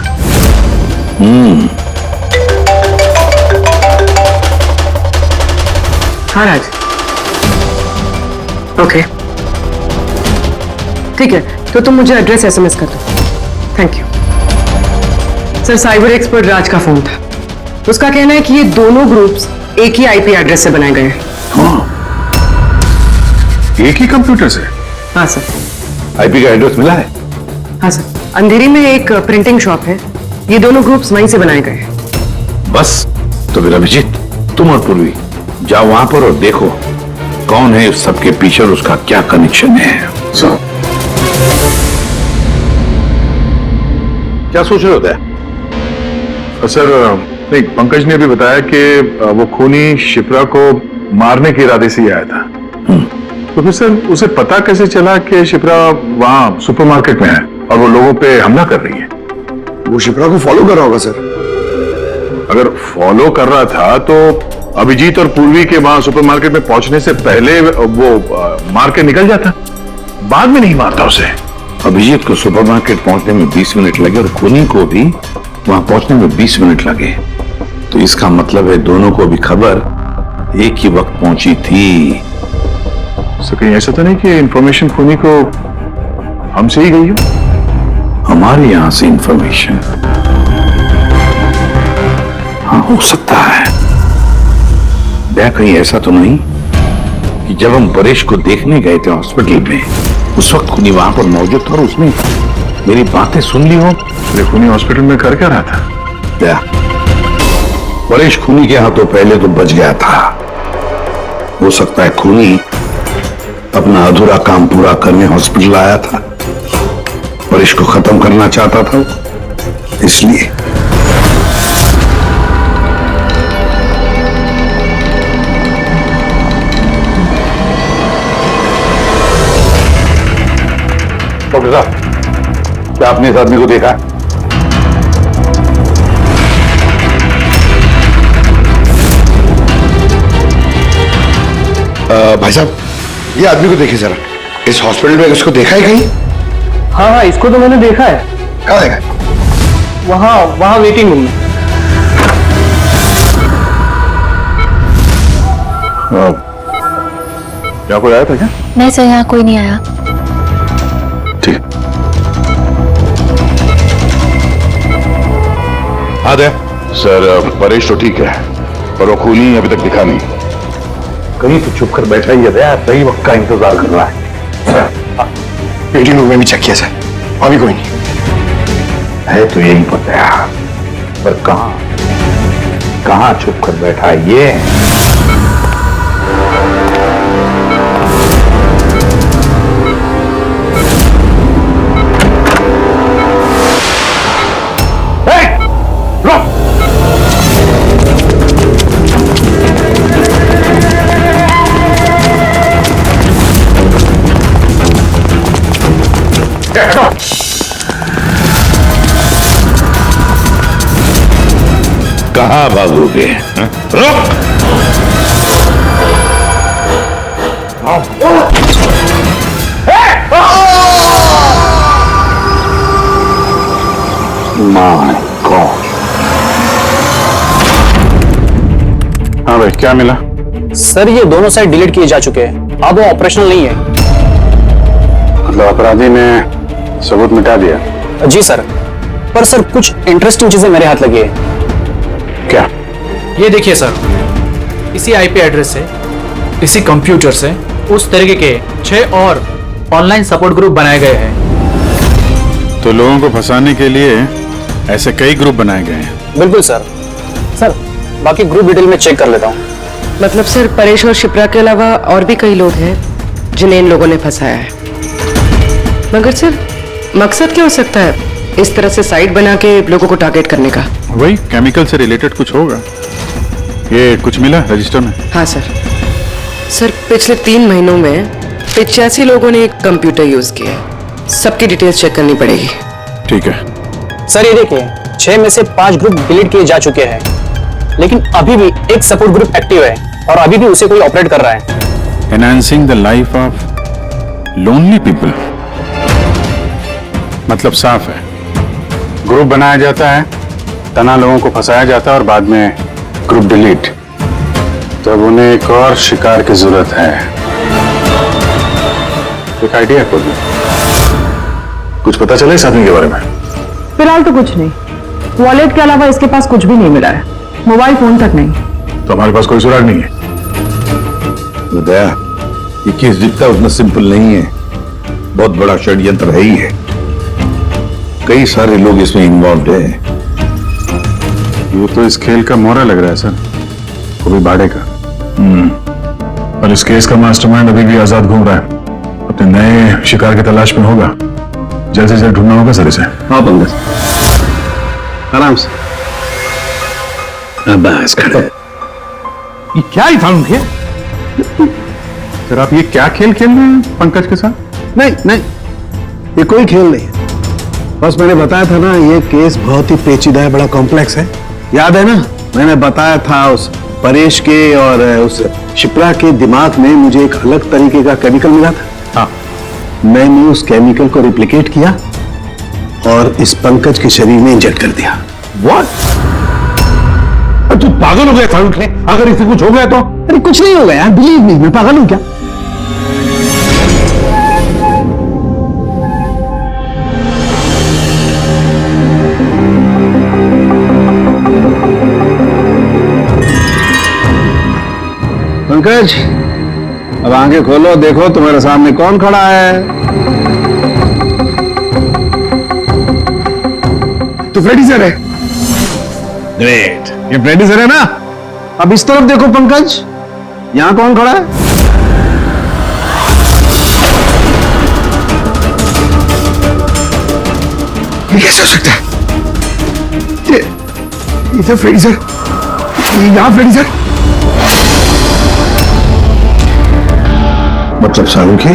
हाँ राज, ओके ठीक है, तो तुम मुझे एड्रेस एसएमएस कर दो। Thank you sir. Cyber expert Raj का फोन था, उसका कहना है कि ये दोनों ग्रुप्स एक ही आईपी एड्रेस से बनाए गए हैं। एक ही कंप्यूटर से? हाँ सर। आईपी का एड्रेस मिला है? हाँ सर, अंधेरी में एक प्रिंटिंग शॉप है, ये दोनों ग्रुप्स वहीं से बनाए गए हैं। बस, तो फिर अभिजीत तुम और पूर्वी जाओ वहां पर और देखो कौन है इस सबके पीछे और उसका क्या कनेक्शन है। क्या सोच रहे होते हैं? सर नहीं, पंकज ने भी बताया कि वो खूनी शिप्रा को मारने के इरादे से ही आया था। तो फिर सर उसे पता कैसे चला कि शिप्रा वहां सुपरमार्केट में है और वो लोगों पे हमला कर रही है? वो शिप्रा को फॉलो कर रहा होगा सर। अगर फॉलो कर रहा था तो अभिजीत और पूर्वी के वहां सुपरमार्केट में पहुंचने से पहले वो मार के निकल जाता, बाद में नहीं मारता उसे। अभिजीत को सुपरमार्केट पहुंचने में 20 मिनट लगे और खूनी को भी वहां पहुंचने में 20 मिनट लगे, तो इसका मतलब है दोनों को भी खबर एक ही वक्त पहुंची थी। सर कहीं ऐसा तो नहीं कि इंफॉर्मेशन खूनी को हमसे ही गई हो? हमारे यहां से इंफॉर्मेशन? हाँ हो सकता है। कहीं ऐसा तो नहीं कि जब हम परेश को देखने गए थे हॉस्पिटल में, उस वक्त खूनी वहां पर मौजूद था और उसने मेरी बातें सुन ली हो? खूनी हॉस्पिटल में कर क्या रहा था? क्या परेश खूनी के हाथों पहले तो बच गया था, हो सकता है खूनी अपना अधूरा काम पूरा करने हॉस्पिटल आया था, परेश को खत्म करना चाहता था इसलिए। डॉक्टर साहब, क्या आपने इस आदमी को देखा? भाई साहब, ये आदमी को देखिए जरा, इस हॉस्पिटल में उसको देखा है कहीं? हाँ हाँ, इसको तो मैंने देखा है। कहाँ देखा है? वहाँ वेटिंग रूम में। क्या कोई आया था क्या? नहीं सर, यहाँ कोई नहीं आया। ठीक। हाँ दे सर, परेश तो ठीक है पर वो खूनी अभी तक दिखा नहीं। कहीं तो छुप कर बैठा ही है, सही वक्त का इंतजार कर रहा है। वेटिंग रूम में भी चेक किया सर, अभी कोई नहीं है। तो यही पता है, पर कहां छुप कर बैठा है ये? कहां भागोगे? रुक! My God. हाँ भाई, क्या मिला? सर ये दोनों साइड डिलीट किए जा चुके हैं, अब वो ऑपरेशनल नहीं है। मतलब अपराधी ने सबूत मिटा दिया? जी सर, पर सर कुछ इंटरेस्टिंग चीजें मेरे हाथ लगी है। क्या? ये देखिए सर, इसी आईपी एड्रेस से, इसी कंप्यूटर से उस तरीके के 6 और ऑनलाइन सपोर्ट ग्रुप बनाए गए हैं। तो लोगों को फंसाने के लिए ऐसे कई ग्रुप बनाए गए हैं? बिल्कुल सर। सर बाकी ग्रुप डिटेल में चेक कर लेता हूँ। मतलब सर, परेश और शिप्रा के अलावा और भी कई लोग हैं जिन्हें इन लोगों ने फंसाया है। मगर सर मकसद क्या हो सकता है इस तरह से साइट बना के लोगों को टारगेट करने का? वही केमिकल से रिलेटेड कुछ होगा। ये कुछ मिला रजिस्टर में? हाँ सर। सर पिछले 3 महीनों में 85 लोगों ने कंप्यूटर यूज किया है। सबकी डिटेल्स चेक करनी पड़ेगी। ठीक है सर ये देखिए, 6 में से 5 ग्रुप डिलीट किए जा चुके हैं, लेकिन अभी भी एक सपोर्ट ग्रुप एक्टिव है और अभी भी उसे कोई ऑपरेट कर रहा है। Enhancing the life of lonely people. मतलब साफ है, ग्रुप बनाया जाता है, तना लोगों को फंसाया जाता है और बाद में ग्रुप डिलीट। तब उन्हें एक और शिकार की जरूरत है। एक आइडिया खुद में। कुछ पता चला इस आदमी के बारे में? फिलहाल तो कुछ नहीं। वॉलेट के अलावा इसके पास कुछ भी नहीं मिला है, मोबाइल फोन तक नहीं। तो हमारे पास कोई सुराग नहीं है। बताया, ये केस जितना उतना सिंपल नहीं है, बहुत बड़ा षड्यंत्र है ही है। कई सारे लोग इसमें इन्वॉल्व हैं। ये तो इस खेल का मोहरा लग रहा है सर, वो भी भाड़े का। और इस केस का मास्टरमाइंड अभी भी आजाद घूम रहा है, अपने नए शिकार की तलाश में होगा। जल्द से जल्द ढूंढना होगा सर इसे। हाँ पंकज, आराम से। बस खड़े। ये क्या ही था उनके? सर आप ये क्या खेल खेल रहे हैं पंकज के साथ? नहीं नहीं, ये कोई खेल नहीं है। बस मैंने बताया था ना, ये केस बहुत ही पेचीदा है, बड़ा कॉम्प्लेक्स है। याद है ना, मैंने बताया था उस परेश के और उस शिप्रा के दिमाग में मुझे एक अलग तरीके का केमिकल मिला था। हाँ, मैंने उस केमिकल को रिप्लिकेट किया और इस पंकज के शरीर में इंजेक्ट कर दिया। What? तू पागल हो गया था उठने? अगर इसे कुछ हो गया तो? अरे कुछ नहीं हो गया यार, बिलीव मी, मैं पागल हूं क्या? पंकज, अब आंखें खोलो, देखो तुम्हारे सामने कौन खड़ा है। तो फ्रेडी सर है। ग्रेट, ये फ्रेडी सर है ना? अब इस तरफ देखो पंकज, यहां कौन खड़ा है? ये कैसे हो सकता है? ये तो फ्रेडी सर, यहाँ फ्रेडी सर। मतलब शाहरुख है,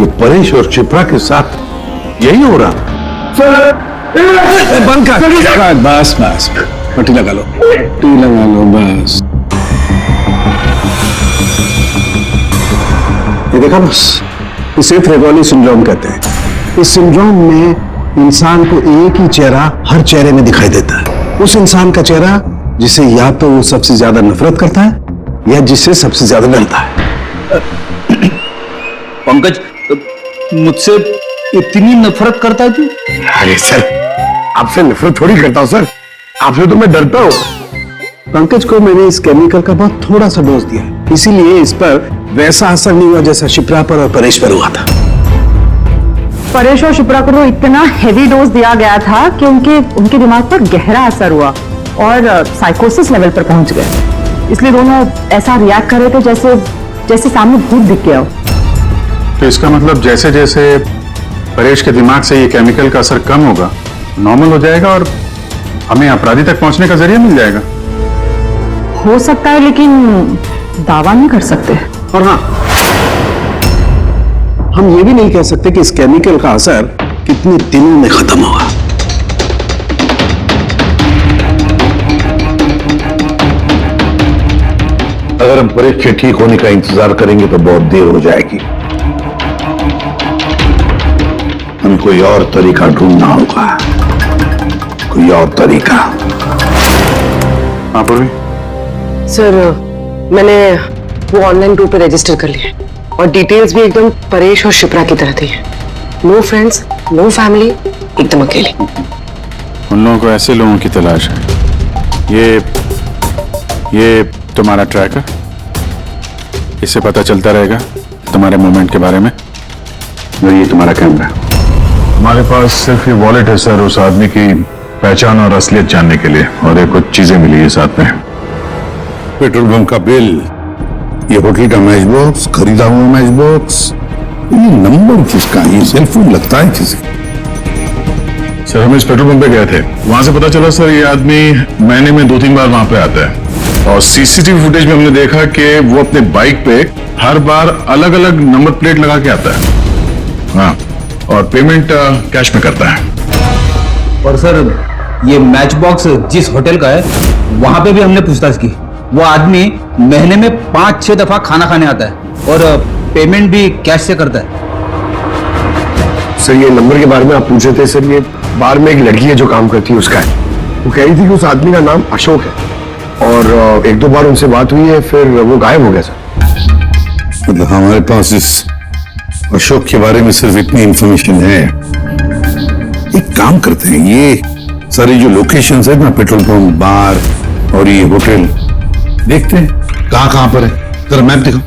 ये परेश और शिप्रा के साथ यही हो रहा? बंद कर। बस बस, पट्टी लगा लो, पट्टी लगा लो बस। ये देखा बस, इसे फ्रेगोली सिंड्रोम कहते हैं। इस सिंड्रोम में इंसान को एक ही चेहरा हर चेहरे में दिखाई देता है। उस इंसान का चेहरा जिसे या तो वो सबसे ज्यादा नफरत करता है या जिससे सबसे ज्यादा डरता है। पंकज, मुझसे इतनी नफरत करता है तू? अरे सर, आपसे नफरत थोड़ी करता हूँ सर, आपसे तो मैं डरता हूँ। पंकज को मैंने इस केमिकल का बहुत थोड़ा सा डोज दिया, इसीलिए इस पर वैसा असर नहीं हुआ जैसा शिप्रा पर और परेश पर हुआ था। परेश और शिप्रा को तो इतना हेवी डोज दिया गया था कि उनके दिमाग पर गहरा असर हुआ और साइकोसिस लेवल पर पहुंच गए। इसलिए दोनों ऐसा रिएक्ट कर रहे थे जैसे सामने भूत दिख गया हो। तो इसका मतलब जैसे जैसे परेश के दिमाग से ये केमिकल का असर कम होगा, नॉर्मल हो जाएगा और हमें अपराधी तक पहुंचने का जरिया मिल जाएगा। हो सकता है, लेकिन दावा नहीं कर सकते। और हाँ, हम ये भी नहीं कह सकते कि इस केमिकल का असर कितने दिनों में खत्म होगा। अगर हम परेश के ठीक होने का इंतजार करेंगे तो बहुत देर हो जाएगी। हमें कोई और तरीका ढूंढना होगा, कोई और तरीका। हाँ पूर्वी। सर, मैंने वो ऑनलाइन ग्रुप पे रजिस्टर कर लिया और डिटेल्स भी एकदम परेश और शिप्रा की तरह दी है। नो फ्रेंड्स, नो फैमिली, एकदम अकेले। उन लोगों को ऐसे लोगों की तलाश है। ये तुम्हारा ट्रैकर, इससे पता चलता रहेगा तुम्हारे मूवमेंट के बारे में। और ये तुम्हारा कैमरा। हमारे पास सिर्फ ये वॉलेट है सर, उस आदमी की पहचान और असलियत जानने के लिए, और ये कुछ चीजें मिली है साथ में। पेट्रोल पंप का बिल, ये होटल का मैच बॉक्स, खरीदा हुआ मैच बॉक्स, ये नंबर किसका? ये सेलफोन लगता है किसी? सर हम इस पेट्रोल पंप पे गए थे, वहां से पता चला सर ये आदमी महीने में 2-3 बार वहां पे आता है और सीसीटीवी फुटेज में हमने देखा कि वो अपने बाइक पे हर बार अलग अलग नंबर प्लेट लगा के आता है। हाँ, और पेमेंट कैश में करता है। और सर, ये मैच बॉक्स जिस होटल का है वहां पे भी हमने पूछताछ की। वो आदमी महीने में 5-6 दफा खाना खाने आता है और पेमेंट भी कैश से करता है। सर ये नंबर के बारे में आप पूछ रहे थे सर, ये बार में एक लड़की है जो काम करती है, उसका है। वो कह रही थी कि उस आदमी का नाम अशोक है और 1-2 बार उनसे बात हुई है, फिर वो गायब हो गया सर। मतलब हमारे पास इस अशोक के बारे में सिर्फ इतनी इंफॉर्मेशन है। एक काम करते हैं, ये सारी जो लोकेशंस है ना, पेट्रोल पंप, बार और ये होटल, देखते हैं कहां पर है। जरा मैप दिखाओ।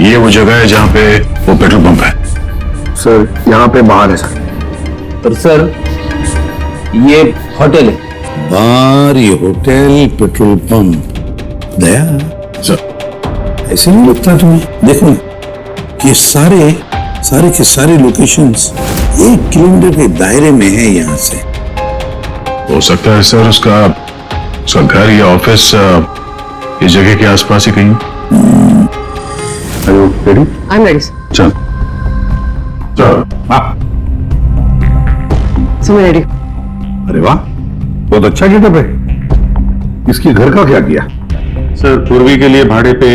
ये वो जगह है जहां पे वो पेट्रोल पंप है। सर यहाँ पे बाहर है सर। और सर ये होटल है। बार, ये होटल, पेट्रोल पंप। दया सर ऐसे नहीं लगता तुम्हें? देखो कि सारे के सारे लोकेशंस 1 किलोमीटर के दायरे में है यहाँ से। हो सकता है सर उसका घर या ऑफिस इस जगह के आसपास ही कहीं। रेडी? I am ready. चल चल। सर मैं रेडी। अरे वाह, बहुत अच्छा गेटअप है। इसके घर का क्या किया? सर पूर्वी के लिए भाड़े पे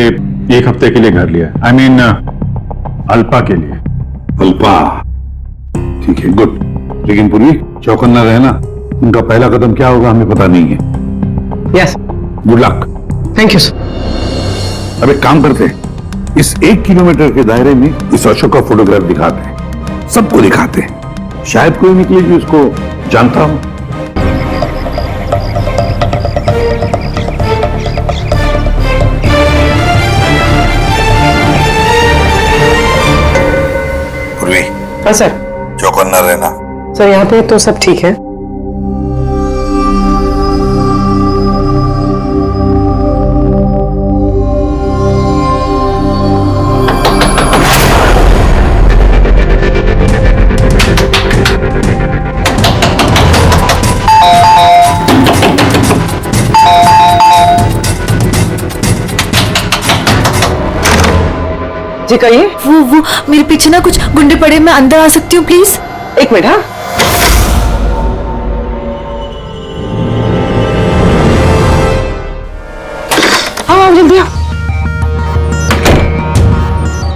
1 हफ्ते के लिए घर लिया। आई मीन अल्पा के लिए। अल्पा, ठीक है, गुड। लेकिन पूर्वी, चौकन्ना रहना। उनका पहला कदम क्या होगा हमें पता नहीं है। Yes. Good luck. Thank you sir. अब एक काम करते हैं, इस 1 किलोमीटर के दायरे में इस अशोक का फोटोग्राफ दिखाते हैं, सबको दिखाते हैं। शायद कोई निकले जो इसको जानता हो। हाँ सर। चौकन्ना रहना। सर यहाँ पे तो सब ठीक है। जी कहिए। वो मेरे पीछे ना कुछ गुंडे पड़े, मैं अंदर आ सकती हूँ प्लीज? 1 मिनट। हाँ जल्दी आओ।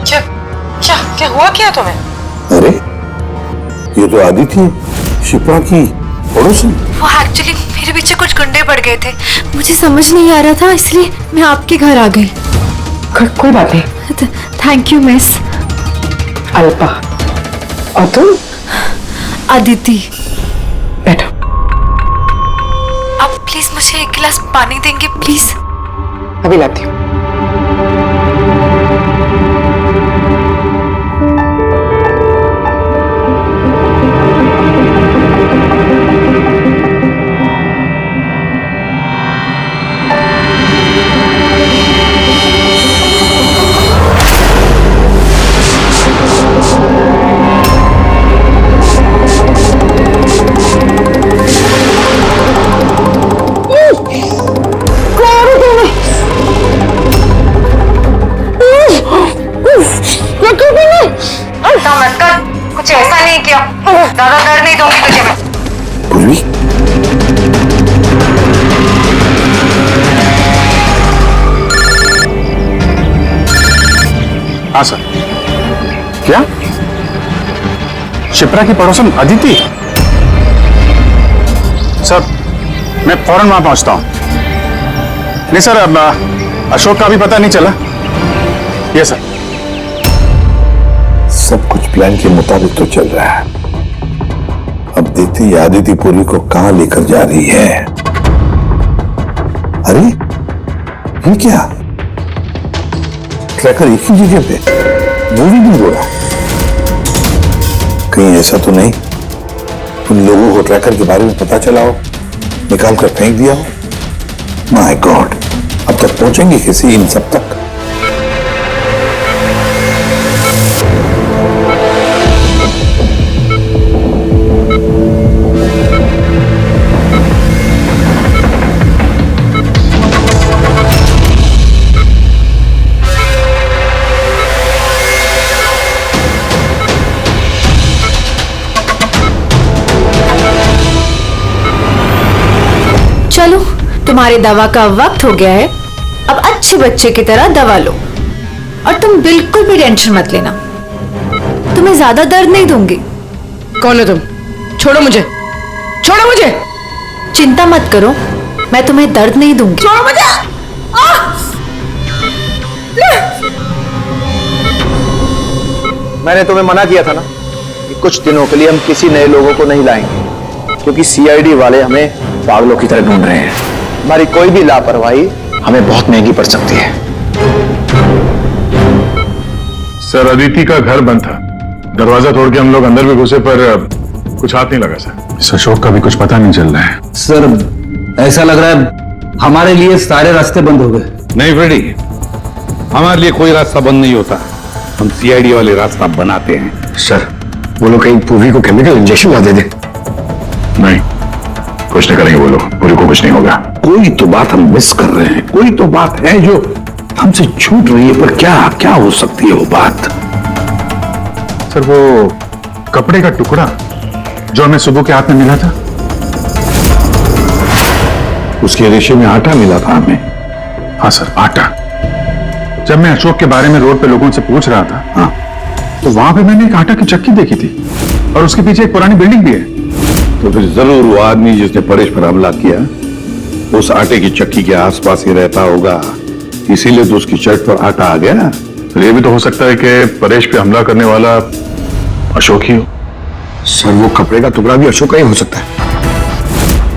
क्या क्या क्या हुआ क्या तुम्हें? अरे ये तो आदिति शिप्रा की पड़ोसन। वो एक्चुअली मेरे पीछे कुछ गुंडे पड़ गए थे, मुझे समझ नहीं आ रहा था, इसलिए मैं आपके घर आ गई। कोई बात नहीं। Thank you miss. अल्पा, और तुम? अदिति। बैठो। आप प्लीज मुझे एक गिलास पानी देंगे प्लीज? अभी लाती हूँ। कुछ ऐसा नहीं किया, ज्यादा दर्द नहीं दूंगी तुझे मैं। पूर्वी, हाँ सर। क्या शिप्रा की पड़ोसन अदिति? सर मैं फौरन वहां पहुंचता हूं। नहीं सर, अब अशोक का भी पता नहीं चला। ये सर। सब कुछ प्लान के मुताबिक तो चल रहा है। अब देखते हैं आदिति पूर्वी को कहां लेकर जा रही है। अरे ये क्या, ट्रैकर एक ही जगह पे मूवी नहीं हो रहा? कहीं ऐसा तो नहीं उन लोगों को ट्रैकर के बारे में पता चला हो, निकाल कर फेंक दिया हो? माय गॉड, अब तक पहुंचेंगे किसी इन सब तक? चलो, तुम्हारे दवा का वक्त हो गया है। अब अच्छे बच्चे की तरह दवा लो और तुम बिल्कुल भी टेंशन मत लेना, तुम्हें ज्यादा दर्द नहीं दूंगी। कौन हो तुम? छोड़ो मुझे, छोड़ो मुझे। चिंता मत करो, मैं तुम्हें दर्द नहीं दूंगी। छोड़ो मुझे। मैंने तुम्हें मना किया था ना कि कुछ दिनों के लिए हम किसी नए लोगों को नहीं लाएंगे, क्योंकि सीआईडी वाले हमें पागलों की तरह ढूंढ रहे हैं। हमारी कोई भी लापरवाही हमें बहुत महंगी पड़ सकती है। सर अदिति का घर बंद था, दरवाजा तोड़ के हम लोग अंदर भी घुसे पर कुछ हाथ नहीं लगा सर। इस अशोक का भी कुछ पता नहीं चल रहा है। सर ऐसा लग रहा है हमारे लिए सारे रास्ते बंद हो गए। नहीं फ्रेडी, हमारे लिए कोई रास्ता बंद नहीं होता, हम सीआईडी वाले रास्ता बनाते हैं। सर वो लोग कहीं पूर्वी को केमिकल इंजेक्शन ना दे दे। नहीं, कुछ नहीं करेंगे वो लोग, पूरी को कुछ नहीं होगा। कोई तो बात हम मिस कर रहे हैं, कोई तो बात है जो हमसे छूट रही है, पर क्या क्या हो सकती है वो बात? सर वो कपड़े का टुकड़ा जो हमें सुबह के हाथ में मिला था, उसके रेशे में आटा मिला था हमें। हाँ सर, आटा। जब मैं अशोक के बारे में रोड पे लोगों से पूछ रहा था, हाँ, तो वहां पे मैंने एक आटा की चक्की देखी थी और उसके पीछे एक पुरानी बिल्डिंग भी है। तो फिर जरूर वो आदमी जिसने परेश पर हमला किया उस आटे की चक्की के आसपास ही रहता होगा, इसीलिए तो उसकी शर्ट पर आटा आ गया। तो ये भी तो हो सकता है कि परेश पे हमला करने वाला अशोक ही हो। सर वो कपड़े का टुकड़ा भी अशोक का ही हो सकता है।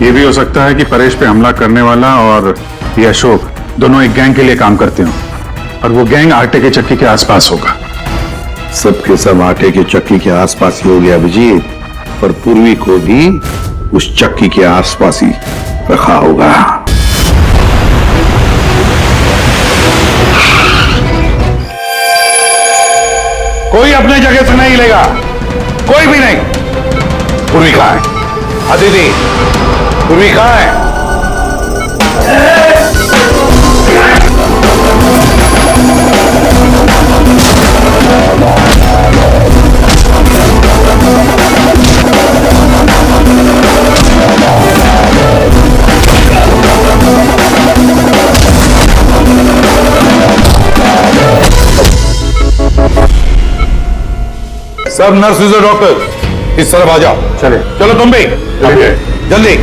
ये भी हो सकता है कि परेश पे हमला करने वाला और ये अशोक दोनों एक गैंग के लिए काम करते हो और वो गैंग आटे के चक्की के आसपास होगा। सबके सब आटे के चक्की के आसपास ही हो गया अभिजीत, पर पूर्वी को भी उस चक्की के आसपास ही रखा होगा। कोई अपने जगह से नहीं लेगा, कोई भी नहीं। पूर्वी कहाँ है? अदिति, पूर्वी कहाँ है? सब नर्सेज और डॉक्टर इस तरफ आ जाओ। चले। चलो तुम भी जल्दी।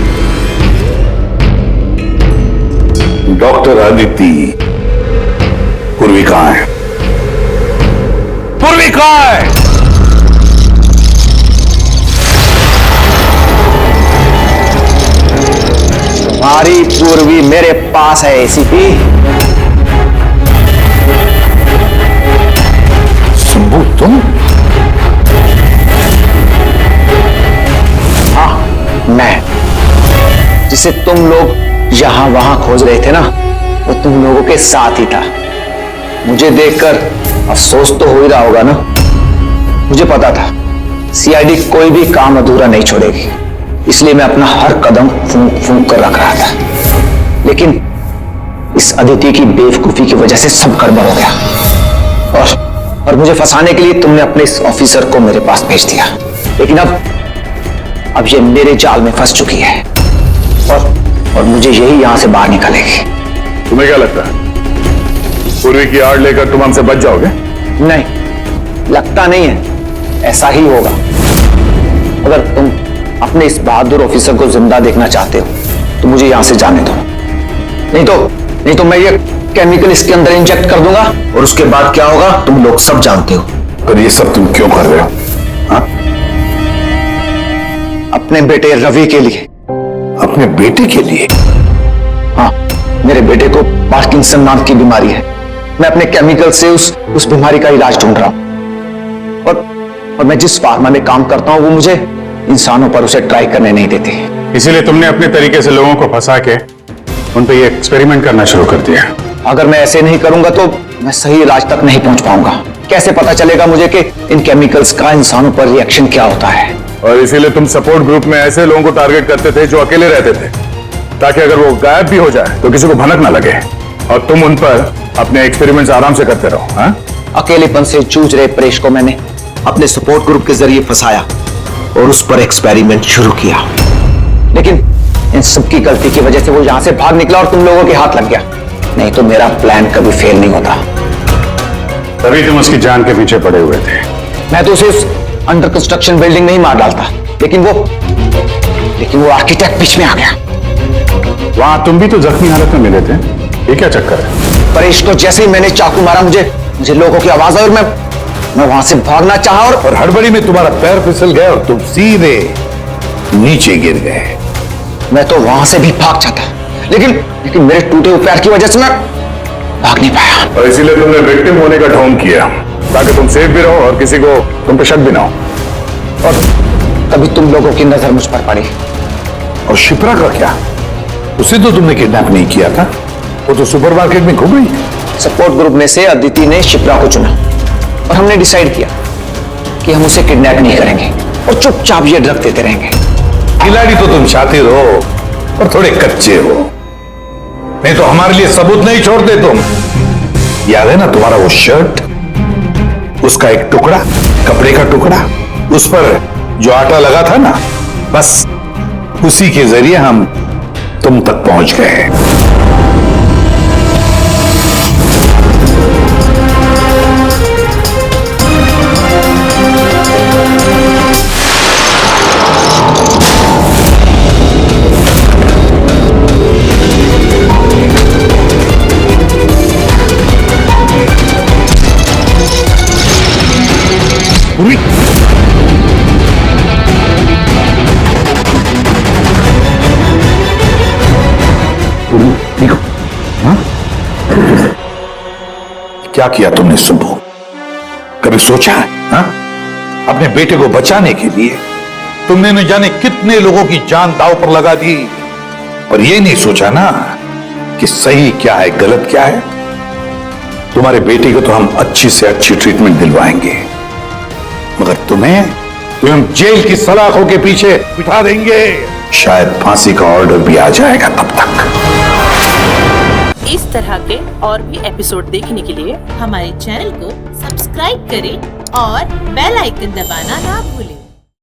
डॉक्टर अदिति, पूर्वी कहां है? पूर्वी कहां है? तुम्हारी पूर्वी मेरे पास है एसीपी। शंभू तुम? हाँ, मैं। जिसे तुम लोग यहां वहां खोज रहे थे ना, वो तुम लोगों के साथ ही था। मुझे देखकर अफसोस तो हो ही रहा होगा ना। मुझे पता था सीआईडी कोई भी काम अधूरा नहीं छोड़ेगी, इसलिए मैं अपना हर कदम फूंक फूंक कर रख रहा था। लेकिन इस अदिति की बेवकूफी की वजह से सब गड़बड़ हो गया और मुझे फंसाने के लिए तुमने अपने इस ऑफिसर को मेरे पास भेज दिया। लेकिन अब ये मेरे जाल में फंस चुकी है और मुझे यही यहां से बाहर निकालेगी। तुम्हें क्या लगता है पूर्वी की आड़ लेकर तुम हमसे बच जाओगे? नहीं, लगता नहीं है, ऐसा ही होगा। अगर तुम अपने इस बहादुर ऑफिसर को जिंदा देखना चाहते हो तो मुझे यहां से जाने दो। नहीं तो मैं ये केमिकल इसके अंदर इंजेक्ट कर दूंगा और उसके बाद क्या होगा तुम लोग सब जानते हो। पर ये सब तुम क्यों कर रहे हो? हाँ? अपने बेटे रवि के लिए। अपने बेटे के लिए? हाँ, मेरे बेटे को पार्किंसन नाम की बीमारी है। मैं अपने केमिकल से उस बीमारी का इलाज ढूंढ रहा हूं और मैं जिस फार्मा में काम करता हूं वो मुझे इंसानों पर उसे ट्राई करने नहीं देते। इसीलिए तुमने अपने तरीके से लोगों को फंसा के उन पे ये एक्सपेरिमेंट करना शुरू कर दिया। अगर मैं ऐसे नहीं करूंगा तो मैं सही इलाज तक नहीं पहुंच पाऊंगा। कैसे पता चलेगा मुझे कि इन केमिकल्स का इंसानों पर रिएक्शन क्या होता है? और इसीलिए तुम सपोर्ट ग्रुप में ऐसे लोगों को टारगेट करते थे जो अकेले रहते थे, ताकि अगर वो गायब भी हो जाए तो किसी को भनक ना लगे और तुम उन पर अपने एक्सपेरिमेंट्स आराम से करते रहो। हाँ? अकेलेपन से जूझ रहे परेश को मैंने अपने सपोर्ट ग्रुप के जरिए फंसाया और उस पर एक्सपेरिमेंट शुरू किया। लेकिन इन सबकी गलती की वजह से वो यहां से भाग निकला और तुम लोगों के हाथ लग गया। नहीं तो मेरा प्लान कभी फेल नहीं होता। तभी तुम उसकी जान के पीछे पड़े हुए थे। मैं तो उसे अंडर कंस्ट्रक्शन बिल्डिंग में ही मार डालता, लेकिन वो आर्किटेक्ट बीच में आ गया। वहां तुम भी तो जख्मी हालत में मिले थे, ये क्या चक्कर है? परेश को जैसे ही मैंने चाकू मारा मुझे लोगों की आवाज आई और मैं वहां से भागना चाहा और हड़बड़ी में तुम्हारा पैर फिसल गया और तुम सीधे नीचे गिर गए। मैं तो वहां से भी भाग जाता, लेकिन मेरे टूटे हुए पैर की वजह से मैं भाग नहीं पाया। और इसीलिए तुमने विक्टिम होने का ढोंग किया ताकि तुम सेफ भी रहो और किसी को तुम पे शक भी ना हो। और तभी तुम लोगों की नजर मुझ पर पड़ी। और शिप्रा का क्या? उसे तो तुमने किडनैप नहीं किया था, वो तो सुपरमार्केट में घूम रही थी। सपोर्ट ग्रुप में से अदिति ने शिप्रा को चुना और हमने डिसाइड किया कि हम उसे किडनैप नहीं करेंगे और चुपचाप ये ड्रग देते रहेंगे। खिलाड़ी तो तुम शातिर हो और थोड़े कच्चे हो, नहीं तो हमारे लिए सबूत नहीं छोड़ते तुम। याद है ना तुम्हारा वो शर्ट, उसका एक टुकड़ा, कपड़े का टुकड़ा, उस पर जो आटा लगा था ना, बस उसी के जरिए हम तुम तक पहुंच गए। क्या किया तुमने शंभू? कभी सोचा है? हा? अपने बेटे को बचाने के लिए तुमने न जाने कितने लोगों की जान दांव पर लगा दी, पर यह नहीं सोचा ना कि सही क्या है गलत क्या है। तुम्हारे बेटे को तो हम अच्छी से अच्छी ट्रीटमेंट दिलवाएंगे, मगर तुम्हें हम जेल की सलाखों के पीछे बिठा देंगे। शायद फांसी का ऑर्डर भी आ जाएगा तब तक। इस तरह के और भी एपिसोड देखने के लिए हमारे चैनल को सब्सक्राइब करें और बेल आइकन दबाना ना भूलें।